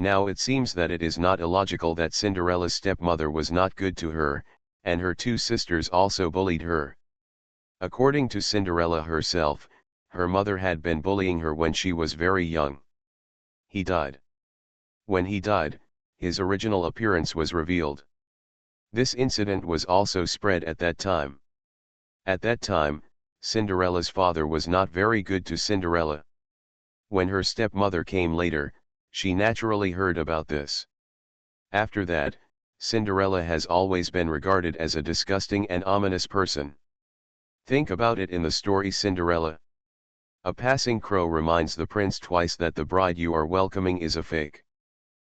Now it seems that it is not illogical that Cinderella's stepmother was not good to her, and her two sisters also bullied her. According to Cinderella herself, her mother had been bullying her when she was very young. He died. When he died, his original appearance was revealed. This incident was also spread at that time. At that time, Cinderella's father was not very good to Cinderella. When her stepmother came later, she naturally heard about this. After that, Cinderella has always been regarded as a disgusting and ominous person. Think about it in the story Cinderella. A passing crow reminds the prince twice that the bride you are welcoming is a fake.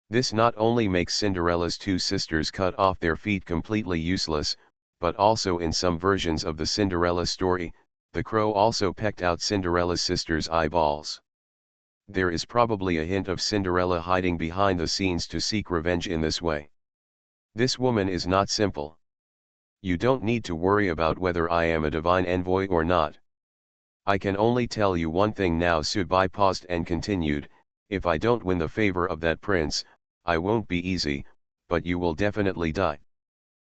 This not only makes Cinderella's two sisters cut off their feet completely useless, but also in some versions of the Cinderella story, the crow also pecked out Cinderella's sisters' eyeballs. There is probably a hint of Cinderella hiding behind the scenes to seek revenge in this way. This woman is not simple. You don't need to worry about whether I am a divine envoy or not. I can only tell you one thing now. Subai paused and continued, if I don't win the favor of that prince, I won't be easy, but you will definitely die.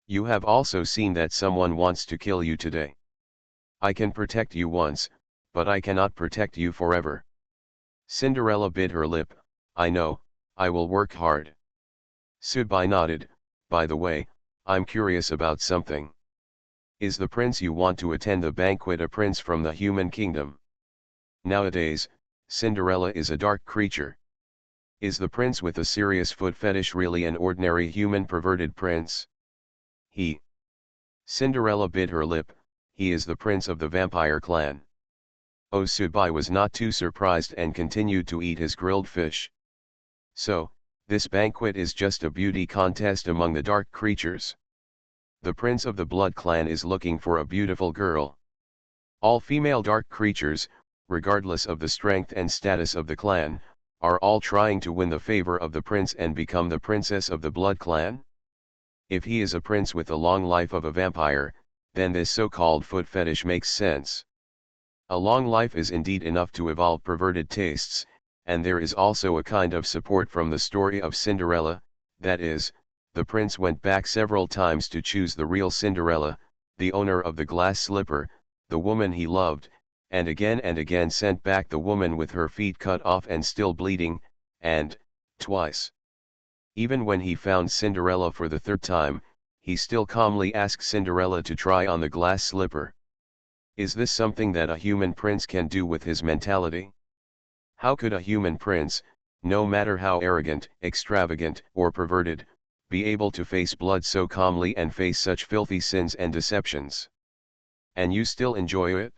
You have also seen that someone wants to kill you today. I can protect you once, but I cannot protect you forever. Cinderella bit her lip, I know, I will work hard. Subai nodded, by the way, I'm curious about something. Is the prince you want to attend the banquet a prince from the human kingdom? Nowadays, Cinderella is a dark creature. Is the prince with a serious foot fetish really an ordinary human perverted prince? Cinderella bit her lip, he is the prince of the vampire clan. Oh, Subai was not too surprised and continued to eat his grilled fish. So, this banquet is just a beauty contest among the dark creatures. The prince of the blood clan is looking for a beautiful girl. All female dark creatures, regardless of the strength and status of the clan, are all trying to win the favor of the prince and become the princess of the blood clan. If he is a prince with the long life of a vampire, then this so-called foot fetish makes sense. A long life is indeed enough to evolve perverted tastes, and there is also a kind of support from the story of Cinderella, that is, the prince went back several times to choose the real Cinderella, the owner of the glass slipper, the woman he loved, and again sent back the woman with her feet cut off and still bleeding, and, twice. Even when he found Cinderella for the third time, he still calmly asked Cinderella to try on the glass slipper. Is this something that a human prince can do with his mentality? How could a human prince, no matter how arrogant, extravagant, or perverted, be able to face blood so calmly and face such filthy sins and deceptions? And you still enjoy it?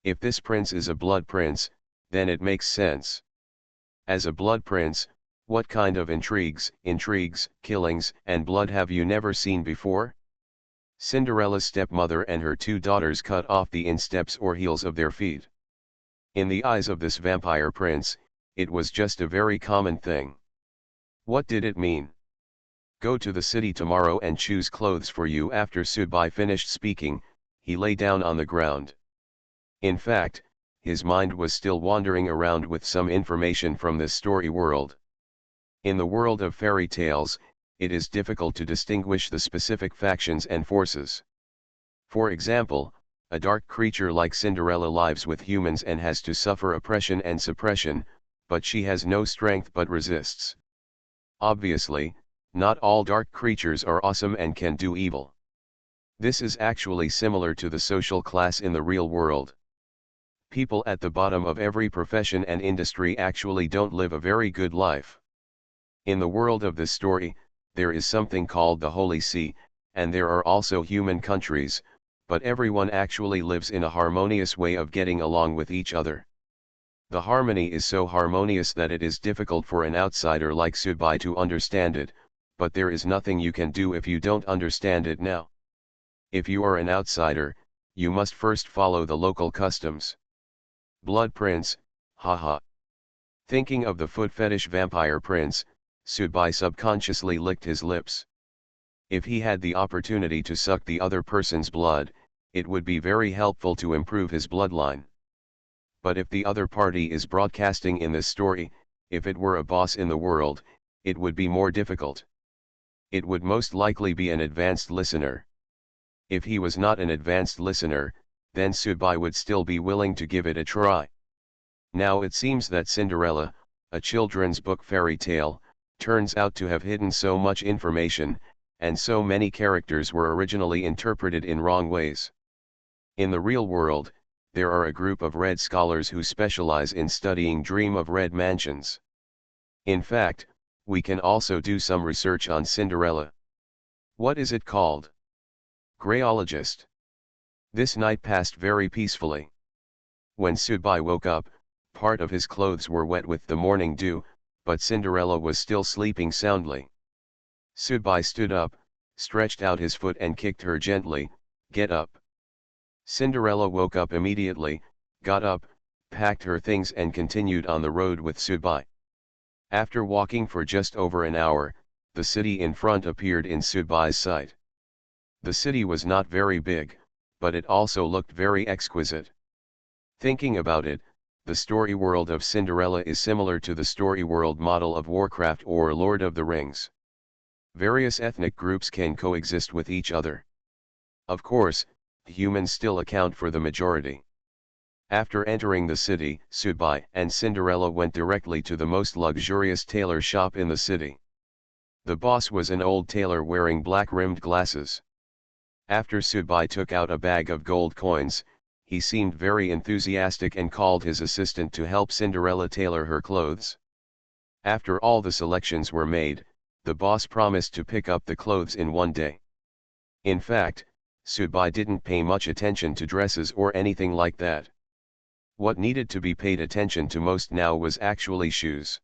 If this prince is a blood prince, then it makes sense. As a blood prince, what kind of intrigues, killings, and blood have you never seen before? Cinderella's stepmother and her two daughters cut off the insteps or heels of their feet. In the eyes of this vampire prince, it was just a very common thing. What did it mean? Go to the city tomorrow and choose clothes for you. After Subai finished speaking, he lay down on the ground. In fact, his mind was still wandering around with some information from this story world. In the world of fairy tales, it is difficult to distinguish the specific factions and forces. For example, a dark creature like Cinderella lives with humans and has to suffer oppression and suppression, but she has no strength but resists. Obviously, not all dark creatures are awesome and can do evil. This is actually similar to the social class in the real world. People at the bottom of every profession and industry actually don't live a very good life. In the world of this story, there is something called the Holy See, and there are also human countries, but everyone actually lives in a harmonious way of getting along with each other. The harmony is so harmonious that it is difficult for an outsider like Subai to understand it, but there is nothing you can do if you don't understand it now. If you are an outsider, you must first follow the local customs. Blood prince, haha. Thinking of the foot fetish vampire prince, Subai subconsciously licked his lips. If he had the opportunity to suck the other person's blood, it would be very helpful to improve his bloodline. But if the other party is broadcasting in this story, if it were a boss in the world, it would be more difficult. It would most likely be an advanced listener. If he was not an advanced listener, then Subai would still be willing to give it a try. Now it seems that Cinderella, a children's book fairy tale, turns out to have hidden so much information, and so many characters were originally interpreted in wrong ways. In the real world, there are a group of red scholars who specialize in studying Dream of Red mansions. In fact, we can also do some research on Cinderella. What is it called? Grayologist. This night passed very peacefully. When Subai woke up, part of his clothes were wet with the morning dew, but Cinderella was still sleeping soundly. Subai stood up, stretched out his foot and kicked her gently. Get up. Cinderella woke up immediately, got up, packed her things and continued on the road with Subai. After walking for just over an hour, the city in front appeared in Subai's sight. The city was not very big, but it also looked very exquisite. Thinking about it, the story world of Cinderella is similar to the story world model of Warcraft or Lord of the Rings. Various ethnic groups can coexist with each other. Of course, humans still account for the majority. After entering the city, Subai and Cinderella went directly to the most luxurious tailor shop in the city. The boss was an old tailor wearing black-rimmed glasses. After Subai took out a bag of gold coins, he seemed very enthusiastic and called his assistant to help Cinderella tailor her clothes. After all the selections were made, the boss promised to pick up the clothes in one day. In fact, Subai didn't pay much attention to dresses or anything like that. What needed to be paid attention to most now was actually shoes.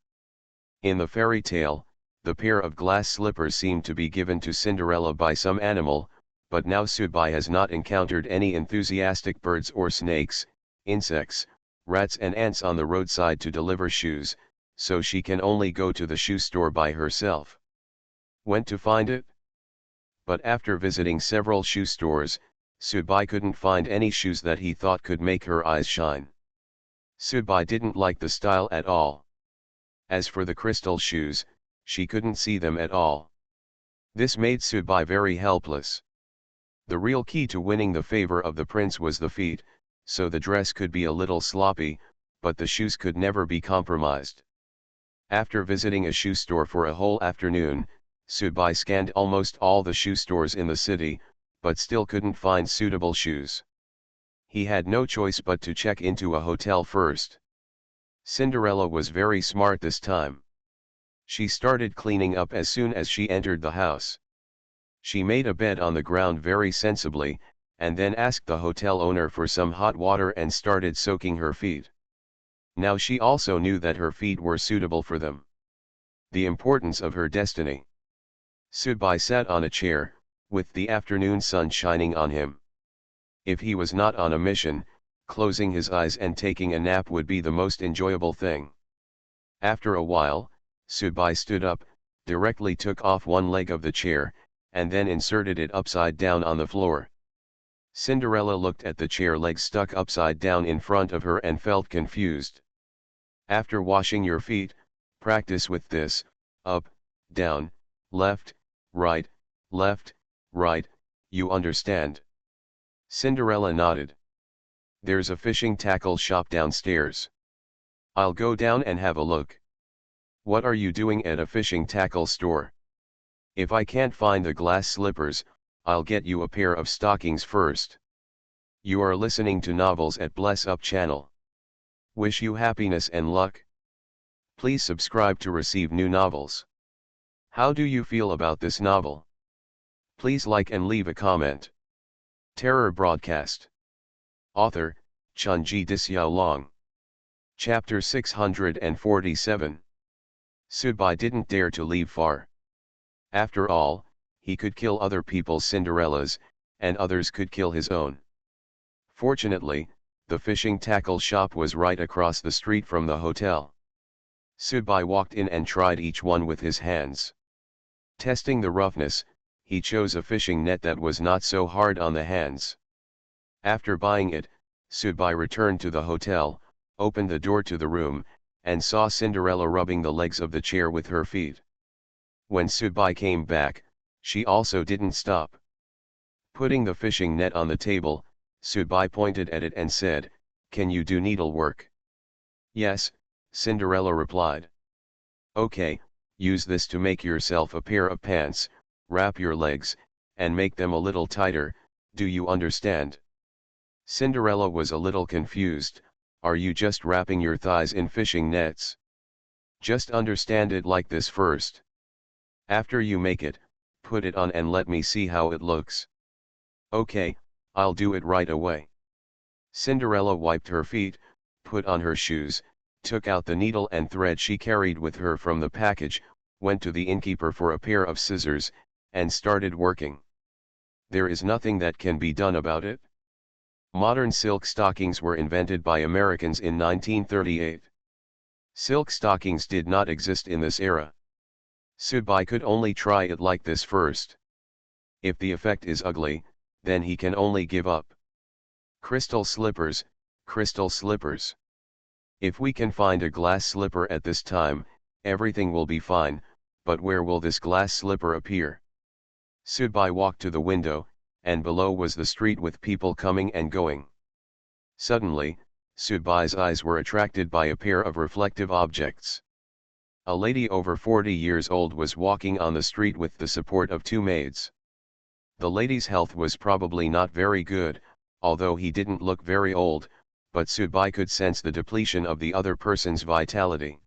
In the fairy tale, the pair of glass slippers seemed to be given to Cinderella by some animal, but now Subai has not encountered any enthusiastic birds or snakes, insects, rats and ants on the roadside to deliver shoes, so she can only go to the shoe store by herself. Went to find it? But after visiting several shoe stores, Subai couldn't find any shoes that he thought could make her eyes shine. Subai didn't like the style at all. As for the crystal shoes, she couldn't see them at all. This made Subai very helpless. The real key to winning the favor of the prince was the feet, so the dress could be a little sloppy, but the shoes could never be compromised. After visiting a shoe store for a whole afternoon, Subai scanned almost all the shoe stores in the city, but still couldn't find suitable shoes. He had no choice but to check into a hotel first. Cinderella was very smart this time. She started cleaning up as soon as she entered the house. She made a bed on the ground very sensibly, and then asked the hotel owner for some hot water and started soaking her feet. Now she also knew that her feet were suitable for them. The importance of her destiny. Sudbai sat on a chair, with the afternoon sun shining on him. If he was not on a mission, closing his eyes and taking a nap would be the most enjoyable thing. After a while, Sudbai stood up, directly took off one leg of the chair, and then inserted it upside down on the floor. Cinderella looked at the chair legs stuck upside down in front of her and felt confused. After washing your feet, practice with this: up, down, left, right, you understand? Cinderella nodded. There's a fishing tackle shop downstairs. I'll go down and have a look. What are you doing at a fishing tackle store? If I can't find the glass slippers, I'll get you a pair of stockings first. You are listening to Novels at Bless Up channel. Wish you happiness and luck. Please subscribe to receive new novels. How do you feel about this novel? Please like and leave a comment. Terror Broadcast. Author, Chunji Disyao. Chapter 647. Sudbai didn't dare to leave far. After all, he could kill other people's Cinderellas, and others could kill his own. Fortunately, the fishing tackle shop was right across the street from the hotel. Sudbai walked in and tried each one with his hands. Testing the roughness, he chose a fishing net that was not so hard on the hands. After buying it, Sudbai returned to the hotel, opened the door to the room, and saw Cinderella rubbing the legs of the chair with her feet. When Sudbai came back, she also didn't stop. Putting the fishing net on the table, Sudbai pointed at it and said, "Can you do needlework?" "Yes," Cinderella replied. "Okay, use this to make yourself a pair of pants, wrap your legs, and make them a little tighter, do you understand?" Cinderella was a little confused. "Are you just wrapping your thighs in fishing nets? Just understand it like this first. After you make it, put it on and let me see how it looks." "Okay, I'll do it right away." Cinderella wiped her feet, put on her shoes, took out the needle and thread she carried with her from the package, went to the innkeeper for a pair of scissors, and started working. There is nothing that can be done about it. Modern silk stockings were invented by Americans in 1938. Silk stockings did not exist in this era. Sudbai could only try it like this first. If the effect is ugly, then he can only give up. Crystal slippers, crystal slippers. If we can find a glass slipper at this time, everything will be fine, but where will this glass slipper appear? Sudbai walked to the window, and below was the street with people coming and going. Suddenly, Sudbai's eyes were attracted by a pair of reflective objects. A lady over 40 years old was walking on the street with the support of two maids. The lady's health was probably not very good, although he didn't look very old, but Sudbai could sense the depletion of the other person's vitality.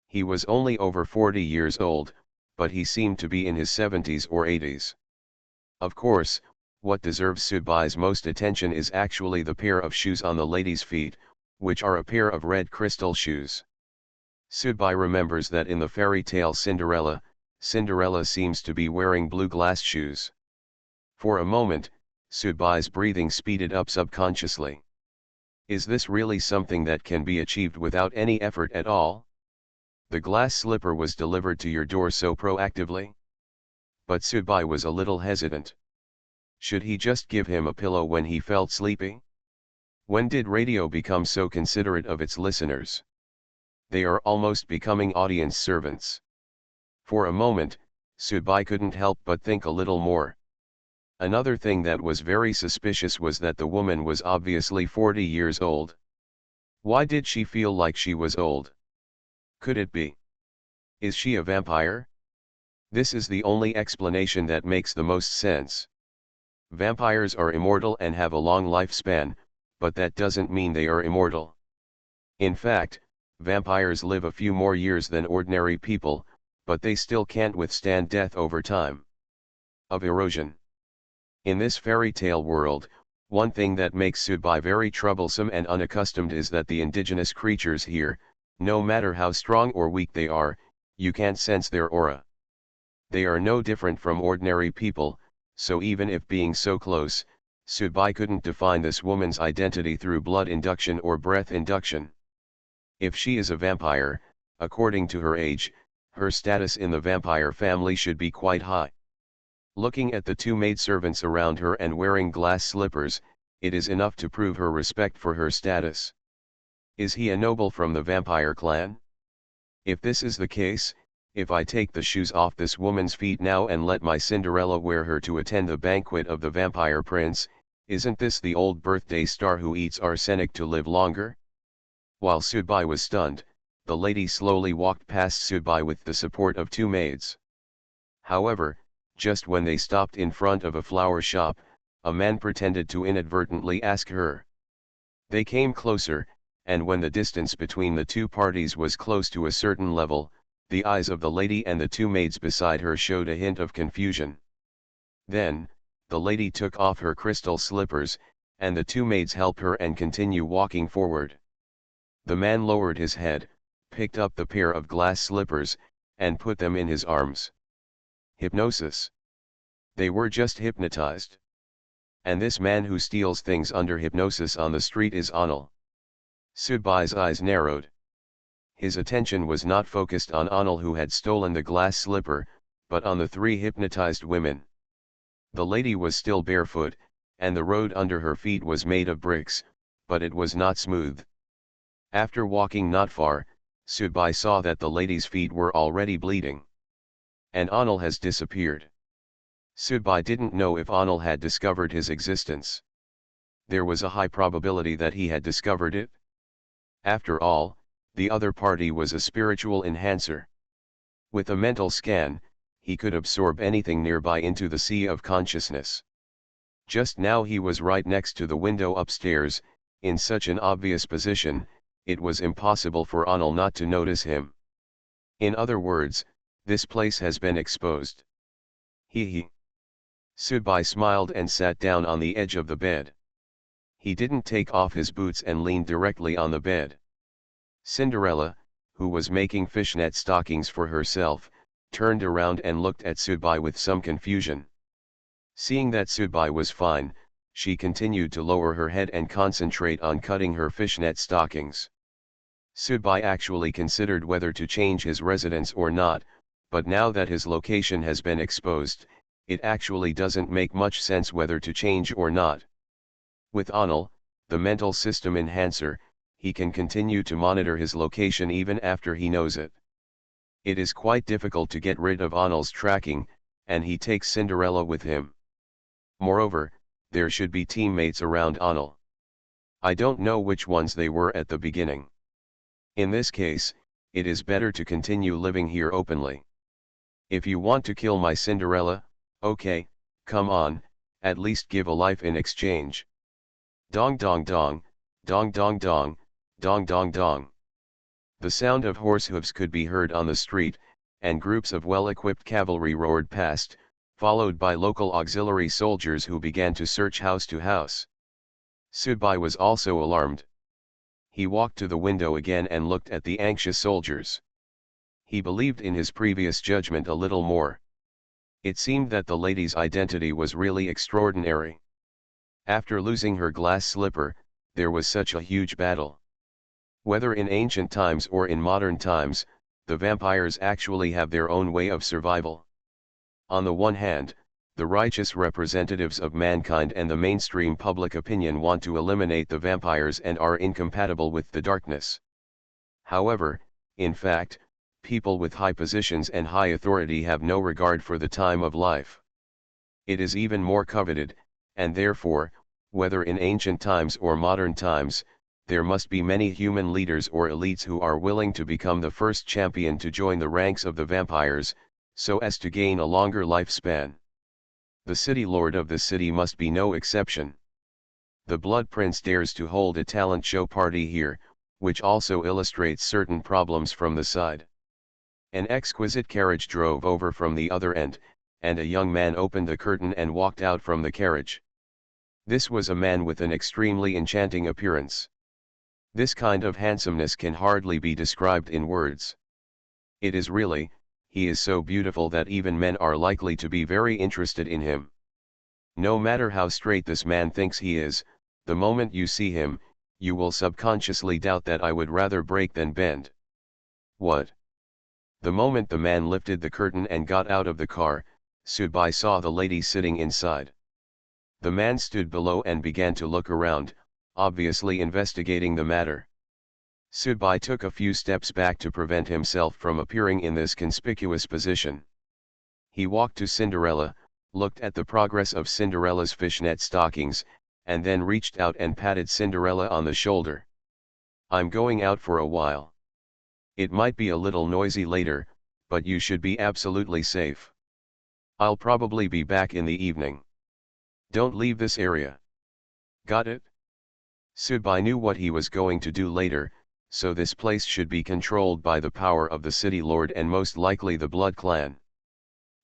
He was only over 40 years old, but he seemed to be in his 70s or 80s. Of course, what deserves Sudbai's most attention is actually the pair of shoes on the lady's feet, which are a pair of red crystal shoes. Sudbai remembers that in the fairy tale Cinderella, Cinderella seems to be wearing blue glass shoes. For a moment, Sudbai's breathing speeded up subconsciously. Is this really something that can be achieved without any effort at all? The glass slipper was delivered to your door so proactively? But Sudbai was a little hesitant. Should he just give him a pillow when he felt sleepy? When did radio become so considerate of its listeners? They are almost becoming audience servants. For a moment, Sudbai couldn't help but think a little more. Another thing that was very suspicious was that the woman was obviously 40 years old. Why did she feel like she was old? Could it be? Is she a vampire? This is the only explanation that makes the most sense. Vampires are immortal and have a long lifespan, but that doesn't mean they are immortal. In fact, vampires live a few more years than ordinary people, but they still can't withstand death over time of erosion. In this fairy tale world, one thing that makes Subai very troublesome and unaccustomed is that the indigenous creatures here, no matter how strong or weak they are, you can't sense their aura. They are no different from ordinary people, so even if being so close, Subai couldn't define this woman's identity through blood induction or breath induction. If she is a vampire, according to her age, her status in the vampire family should be quite high. Looking at the two maidservants around her and wearing glass slippers, it is enough to prove her respect for her status. Is he a noble from the vampire clan? If this is the case, if I take the shoes off this woman's feet now and let my Cinderella wear her to attend the banquet of the vampire prince, isn't this the old birthday star who eats arsenic to live longer? While Subai was stunned, the lady slowly walked past Subai with the support of two maids. However, just when they stopped in front of a flower shop, a man pretended to inadvertently ask her. They came closer, and when the distance between the two parties was close to a certain level, the eyes of the lady and the two maids beside her showed a hint of confusion. Then, the lady took off her crystal slippers, and the two maids helped her and continue walking forward. The man lowered his head, picked up the pair of glass slippers, and put them in his arms. Hypnosis. They were just hypnotized. And this man who steals things under hypnosis on the street is Anil. Subai's eyes narrowed. His attention was not focused on Anil who had stolen the glass slipper, but on the three hypnotized women. The lady was still barefoot, and the road under her feet was made of bricks, but it was not smooth. After walking not far, Subai saw that the lady's feet were already bleeding. And Anil has disappeared. Subai didn't know if Anil had discovered his existence. There was a high probability that he had discovered it. After all, the other party was a spiritual enhancer. With a mental scan, he could absorb anything nearby into the sea of consciousness. Just now he was right next to the window upstairs, in such an obvious position, it was impossible for Anil not to notice him. In other words, this place has been exposed. He. Subai smiled and sat down on the edge of the bed. He didn't take off his boots and leaned directly on the bed. Cinderella, who was making fishnet stockings for herself, turned around and looked at Subai with some confusion. Seeing that Subai was fine, she continued to lower her head and concentrate on cutting her fishnet stockings. Subai actually considered whether to change his residence or not, but now that his location has been exposed, it actually doesn't make much sense whether to change or not. With Anil, the mental system enhancer, he can continue to monitor his location even after he knows it. It is quite difficult to get rid of Anil's tracking, and he takes Cinderella with him. Moreover, there should be teammates around Anil. I don't know which ones they were at the beginning. In this case, it is better to continue living here openly. If you want to kill my Cinderella, okay, come on, at least give a life in exchange. Dong dong dong, dong dong dong, dong dong dong. The sound of horse hooves could be heard on the street, and groups of well-equipped cavalry roared past, followed by local auxiliary soldiers who began to search house to house. Subai was also alarmed. He walked to the window again and looked at the anxious soldiers. He believed in his previous judgment a little more. It seemed that the lady's identity was really extraordinary. After losing her glass slipper, there was such a huge battle. Whether in ancient times or in modern times, the vampires actually have their own way of survival. On the one hand, the righteous representatives of mankind and the mainstream public opinion want to eliminate the vampires and are incompatible with the darkness. However, in fact, people with high positions and high authority have no regard for the time of life. It is even more coveted, and therefore, whether in ancient times or modern times, there must be many human leaders or elites who are willing to become the first champion to join the ranks of the vampires, so as to gain a longer lifespan. The city lord of the city must be no exception. The Blood Prince dares to hold a talent show party here, which also illustrates certain problems from the side. An exquisite carriage drove over from the other end, and a young man opened the curtain and walked out from the carriage. This was a man with an extremely enchanting appearance. This kind of handsomeness can hardly be described in words. It is really, he is so beautiful that even men are likely to be very interested in him. No matter how straight this man thinks he is, the moment you see him, you will subconsciously doubt that I would rather break than bend. What? The moment the man lifted the curtain and got out of the car, Sudbai saw the lady sitting inside. The man stood below and began to look around, obviously investigating the matter. Sudbai took a few steps back to prevent himself from appearing in this conspicuous position. He walked to Cinderella, looked at the progress of Cinderella's fishnet stockings, and then reached out and patted Cinderella on the shoulder. I'm going out for a while. It might be a little noisy later, but you should be absolutely safe. I'll probably be back in the evening. Don't leave this area. Got it? Sudbai knew what he was going to do later, so this place should be controlled by the power of the city lord and most likely the blood clan.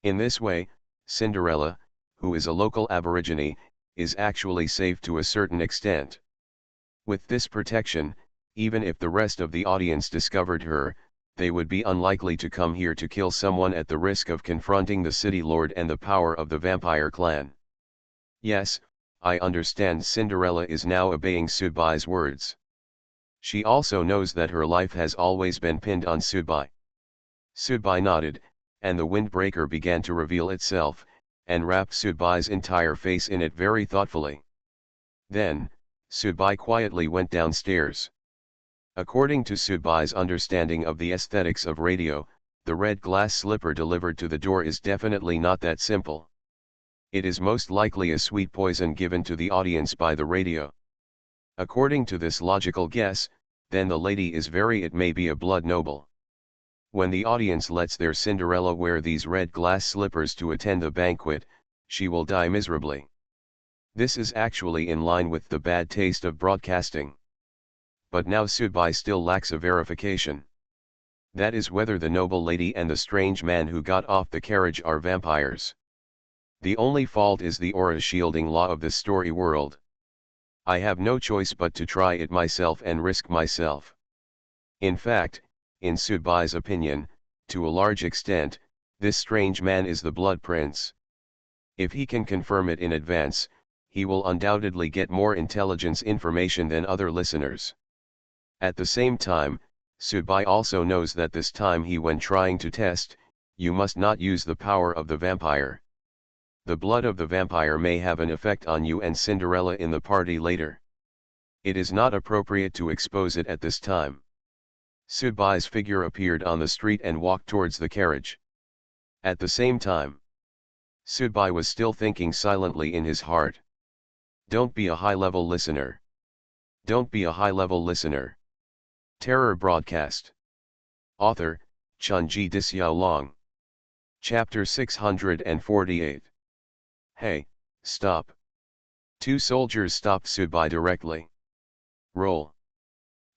In this way, Cinderella, who is a local aborigine, is actually safe to a certain extent. With this protection, even if the rest of the audience discovered her, they would be unlikely to come here to kill someone at the risk of confronting the city lord and the power of the vampire clan. Yes, I understand. Cinderella is now obeying Sudbai's words. She also knows that her life has always been pinned on Sudbai. Sudbai nodded, and the windbreaker began to reveal itself, and wrapped Sudbai's entire face in it very thoughtfully. Then, Sudbai quietly went downstairs. According to Sudbai's understanding of the aesthetics of radio, the red glass slipper delivered to the door is definitely not that simple. It is most likely a sweet poison given to the audience by the radio. According to this logical guess, then the lady is it may be a blood noble. When the audience lets their Cinderella wear these red glass slippers to attend the banquet, she will die miserably. This is actually in line with the bad taste of broadcasting. But now Sudbai still lacks a verification. That is whether the noble lady and the strange man who got off the carriage are vampires. The only fault is the aura shielding law of the story world. I have no choice but to try it myself and risk myself. In fact, in Sudbai's opinion, to a large extent, this strange man is the Blood Prince. If he can confirm it in advance, he will undoubtedly get more intelligence information than other listeners. At the same time, Sudbai also knows that this time when trying to test, you must not use the power of the vampire. The blood of the vampire may have an effect on you and Cinderella in the party later. It is not appropriate to expose it at this time. Sudbai's figure appeared on the street and walked towards the carriage. At the same time, Sudbai was still thinking silently in his heart. Don't be a high-level listener. Don't be a high-level listener. Terror Broadcast. Author, Chunji Dixiaolong. Chapter 648. Hey, stop. Two soldiers stopped Sudbai directly. Roll.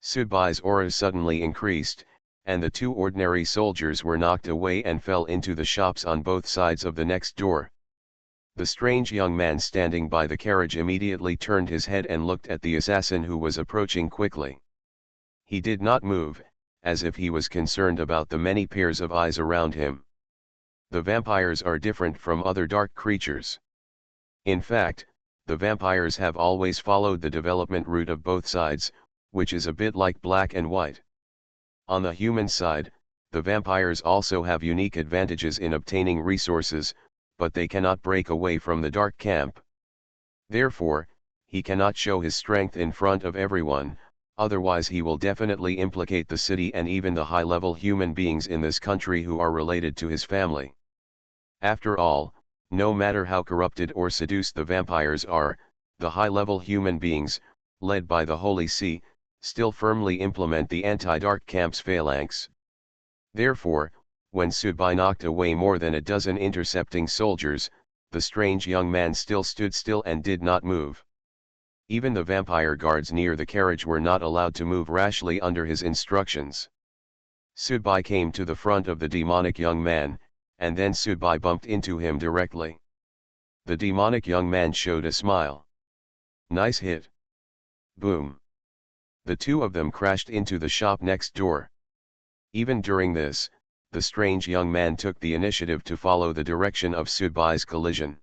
Sudbai's aura suddenly increased, and the two ordinary soldiers were knocked away and fell into the shops on both sides of the next door. The strange young man standing by the carriage immediately turned his head and looked at the assassin who was approaching quickly. He did not move, as if he was concerned about the many pairs of eyes around him. The vampires are different from other dark creatures. In fact, the vampires have always followed the development route of both sides, which is a bit like black and white. On the human side, the vampires also have unique advantages in obtaining resources, but they cannot break away from the dark camp. Therefore, he cannot show his strength in front of everyone, otherwise he will definitely implicate the city and even the high-level human beings in this country who are related to his family. After all, no matter how corrupted or seduced the vampires are, the high-level human beings, led by the Holy See, still firmly implement the anti-dark camp's phalanx. Therefore, when Sudbai knocked away more than a dozen intercepting soldiers, the strange young man still stood still and did not move. Even the vampire guards near the carriage were not allowed to move rashly under his instructions. Subai came to the front of the demonic young man, and then Subai bumped into him directly. The demonic young man showed a smile. Nice hit. Boom. The two of them crashed into the shop next door. Even during this, the strange young man took the initiative to follow the direction of Subai's collision.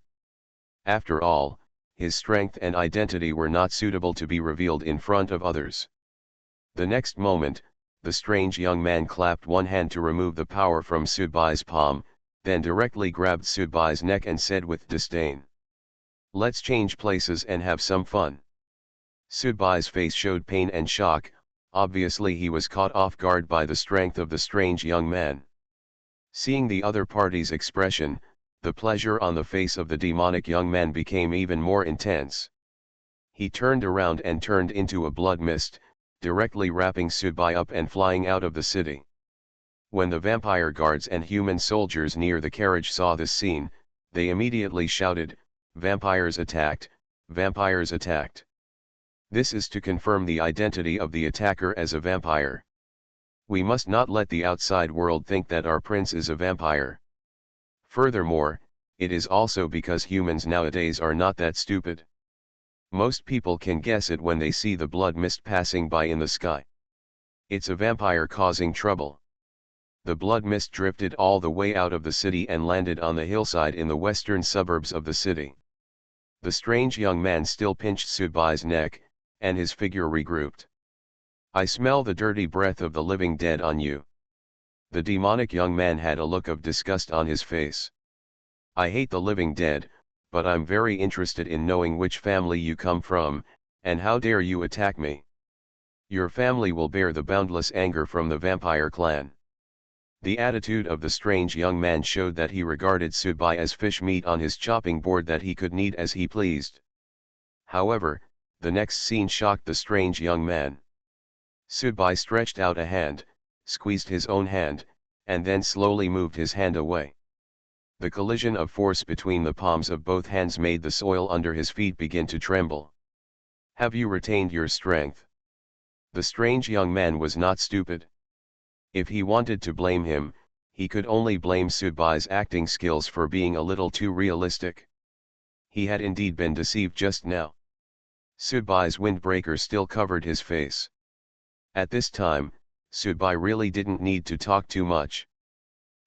After all, his strength and identity were not suitable to be revealed in front of others. The next moment, the strange young man clapped one hand to remove the power from Subai's palm, then directly grabbed Subai's neck and said with disdain, "Let's change places and have some fun." Subai's face showed pain and shock. Obviously he was caught off guard by the strength of the strange young man. Seeing the other party's expression, the pleasure on the face of the demonic young man became even more intense. He turned around and turned into a blood mist, directly wrapping Subai up and flying out of the city. When the vampire guards and human soldiers near the carriage saw this scene, they immediately shouted, "Vampires attacked! Vampires attacked!" This is to confirm the identity of the attacker as a vampire. We must not let the outside world think that our prince is a vampire. Furthermore, it is also because humans nowadays are not that stupid. Most people can guess it when they see the blood mist passing by in the sky. It's a vampire causing trouble. The blood mist drifted all the way out of the city and landed on the hillside in the western suburbs of the city. The strange young man still pinched Subai's neck, and his figure regrouped. "I smell the dirty breath of the living dead on you." The demonic young man had a look of disgust on his face. "I hate the living dead, but I'm very interested in knowing which family you come from, and how dare you attack me? Your family will bear the boundless anger from the vampire clan." The attitude of the strange young man showed that he regarded Subai as fish meat on his chopping board that he could knead as he pleased. However, the next scene shocked the strange young man. Subai stretched out a hand, squeezed his own hand, and then slowly moved his hand away. The collision of force between the palms of both hands made the soil under his feet begin to tremble. "Have you retained your strength?" The strange young man was not stupid. If he wanted to blame him, he could only blame Subai's acting skills for being a little too realistic. He had indeed been deceived just now. Subai's windbreaker still covered his face. At this time, Subai really didn't need to talk too much.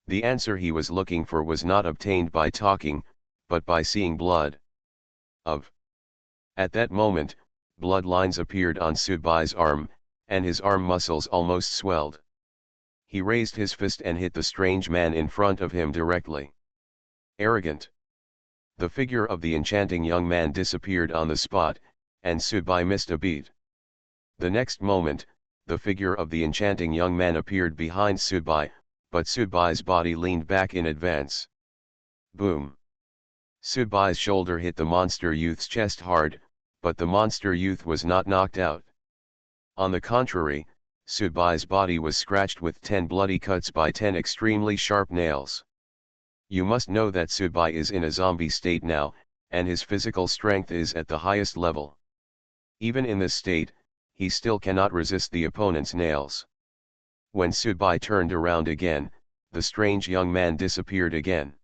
The answer he was looking for was not obtained by talking, but by seeing blood. At that moment, blood lines appeared on Subai's arm, and his arm muscles almost swelled. He raised his fist and hit the strange man in front of him directly. Arrogant. The figure of the enchanting young man disappeared on the spot, and Subai missed a beat. The next moment, the figure of the enchanting young man appeared behind Subai, but Subai's body leaned back in advance. Boom! Subai's shoulder hit the monster youth's chest hard, but the monster youth was not knocked out. On the contrary, Subai's body was scratched with 10 bloody cuts by 10 extremely sharp nails. You must know that Subai is in a zombie state now, and his physical strength is at the highest level. Even in this state, he still cannot resist the opponent's nails. When Subai turned around again, the strange young man disappeared again.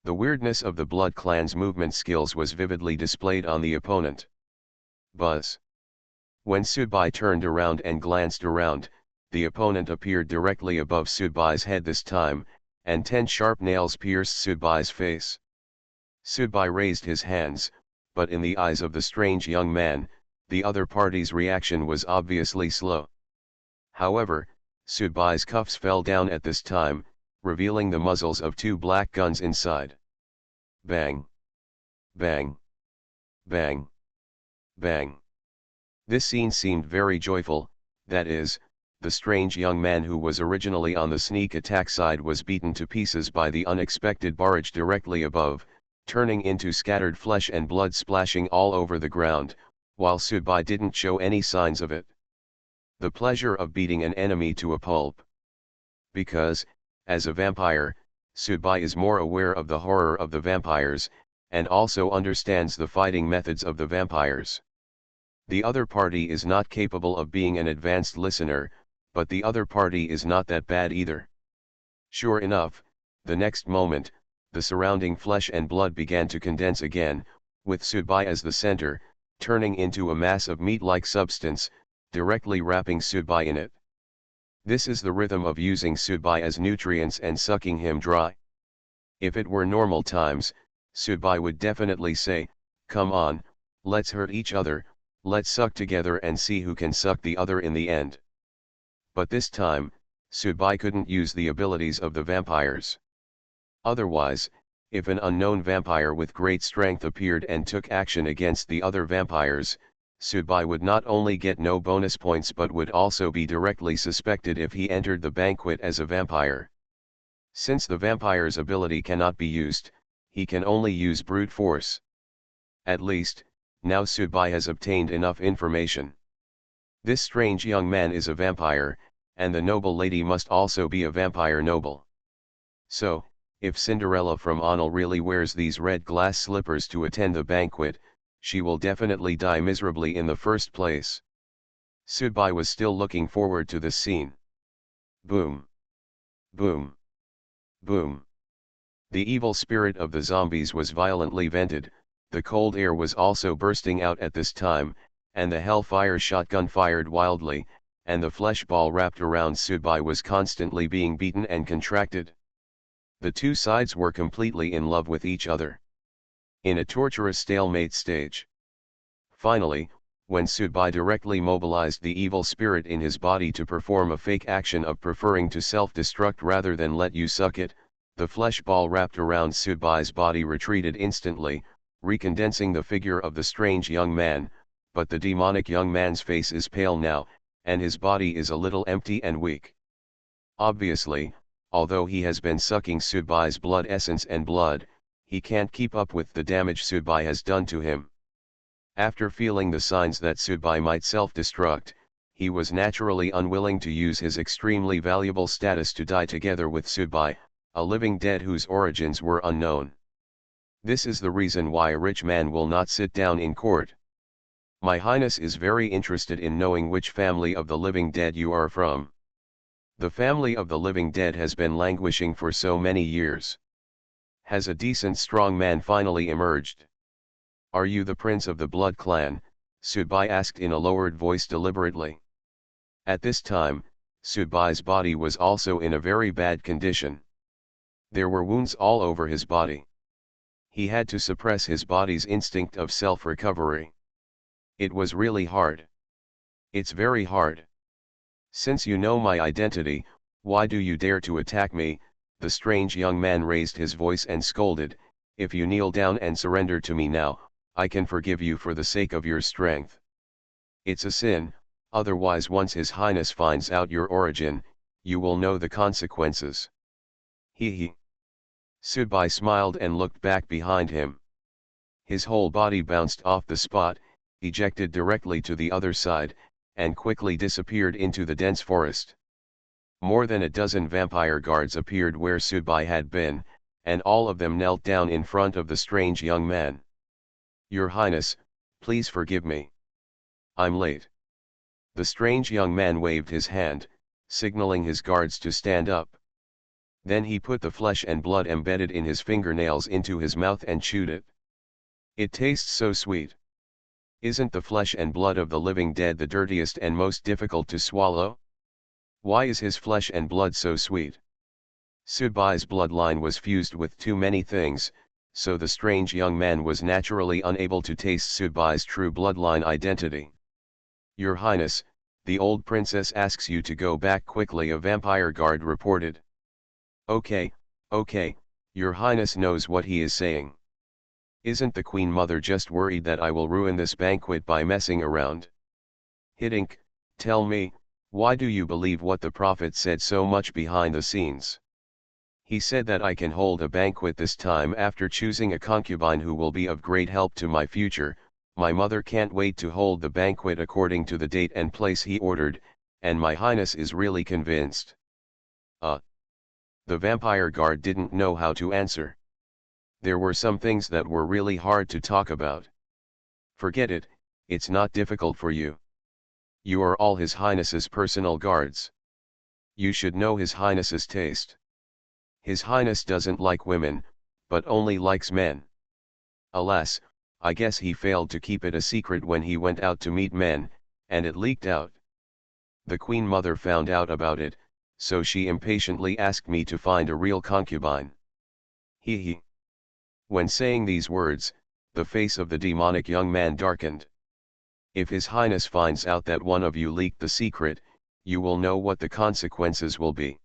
The weirdness of the Blood Clan's movement skills was vividly displayed on the opponent. Buzz. When Subai turned around and glanced around, the opponent appeared directly above Subai's head this time, and 10 sharp nails pierced Subai's face. Subai raised his hands, but in the eyes of the strange young man, the other party's reaction was obviously slow. However, Subai's cuffs fell down at this time, revealing the muzzles of 2 black guns inside. Bang! Bang! Bang! Bang! This scene seemed very joyful, that is, the strange young man who was originally on the sneak attack side was beaten to pieces by the unexpected barrage directly above, turning into scattered flesh and blood splashing all over the ground, while Subai didn't show any signs of it. The pleasure of beating an enemy to a pulp. Because, as a vampire, Subai is more aware of the horror of the vampires, and also understands the fighting methods of the vampires. The other party is not capable of being an advanced listener, but the other party is not that bad either. Sure enough, the next moment, the surrounding flesh and blood began to condense again, with Subai as the center, turning into a mass of meat-like substance, directly wrapping Subai in it. This is the rhythm of using Subai as nutrients and sucking him dry. If it were normal times, Subai would definitely say, "Come on, let's hurt each other, let's suck together and see who can suck the other in the end." But this time, Subai couldn't use the abilities of the vampires. Otherwise, if an unknown vampire with great strength appeared and took action against the other vampires, Subai would not only get no bonus points but would also be directly suspected if he entered the banquet as a vampire. Since the vampire's ability cannot be used, he can only use brute force. At least, now Subai has obtained enough information. This strange young man is a vampire, and the noble lady must also be a vampire noble. So, if Cinderella from Anil really wears these red glass slippers to attend the banquet, she will definitely die miserably in the first place. Subai was still looking forward to this scene. Boom. Boom. Boom. The evil spirit of the zombies was violently vented, the cold air was also bursting out at this time, and the hellfire shotgun fired wildly, and the flesh ball wrapped around Subai was constantly being beaten and contracted. The two sides were completely in love with each other. In a torturous stalemate stage. Finally, when Subai directly mobilized the evil spirit in his body to perform a fake action of preferring to self-destruct rather than let you suck it, the flesh ball wrapped around Subai's body retreated instantly, recondensing the figure of the strange young man, but the demonic young man's face is pale now, and his body is a little empty and weak. Obviously, although he has been sucking Subai's blood essence and blood, he can't keep up with the damage Subai has done to him. After feeling the signs that Subai might self-destruct, he was naturally unwilling to use his extremely valuable status to die together with Subai, a living dead whose origins were unknown. This is the reason why a rich man will not sit down in court. My Highness is very interested in knowing which family of the living dead you are from. The family of the living dead has been languishing for so many years. Has a decent strong man finally emerged? Are you the prince of the blood clan? Subai asked in a lowered voice deliberately. At this time, Subai's body was also in a very bad condition. There were wounds all over his body. He had to suppress his body's instinct of self-recovery. It was really hard. It's very hard. Since you know my identity, why do you dare to attack me? The strange young man raised his voice and scolded, "If you kneel down and surrender to me now, I can forgive you for the sake of your strength. It's a sin, otherwise once His Highness finds out your origin, you will know the consequences." He. Subai smiled and looked back behind him. His whole body bounced off the spot, ejected directly to the other side, and quickly disappeared into the dense forest. More than a dozen vampire guards appeared where Subai had been, and all of them knelt down in front of the strange young man. "Your Highness, please forgive me. I'm late." The strange young man waved his hand, signaling his guards to stand up. Then he put the flesh and blood embedded in his fingernails into his mouth and chewed it. "It tastes so sweet. Isn't the flesh and blood of the living dead the dirtiest and most difficult to swallow? Why is his flesh and blood so sweet?" Subai's bloodline was fused with too many things, so the strange young man was naturally unable to taste Subai's true bloodline identity. "Your Highness, the old princess asks you to go back quickly," a vampire guard reported. Okay, Your Highness knows what he is saying. Isn't the Queen Mother just worried that I will ruin this banquet by messing around? Hiddink, tell me, why do you believe what the Prophet said so much behind the scenes? He said that I can hold a banquet this time after choosing a concubine who will be of great help to my future. My mother can't wait to hold the banquet according to the date and place he ordered, and my Highness is really convinced. The vampire guard didn't know how to answer. There were some things that were really hard to talk about. Forget it, it's not difficult for you. You are all His Highness's personal guards. You should know His Highness's taste. His Highness doesn't like women, but only likes men. Alas, I guess he failed to keep it a secret when he went out to meet men, and it leaked out. The Queen Mother found out about it, so she impatiently asked me to find a real concubine. He he. When saying these words, the face of the demonic young man darkened. If His Highness finds out that one of you leaked the secret, you will know what the consequences will be.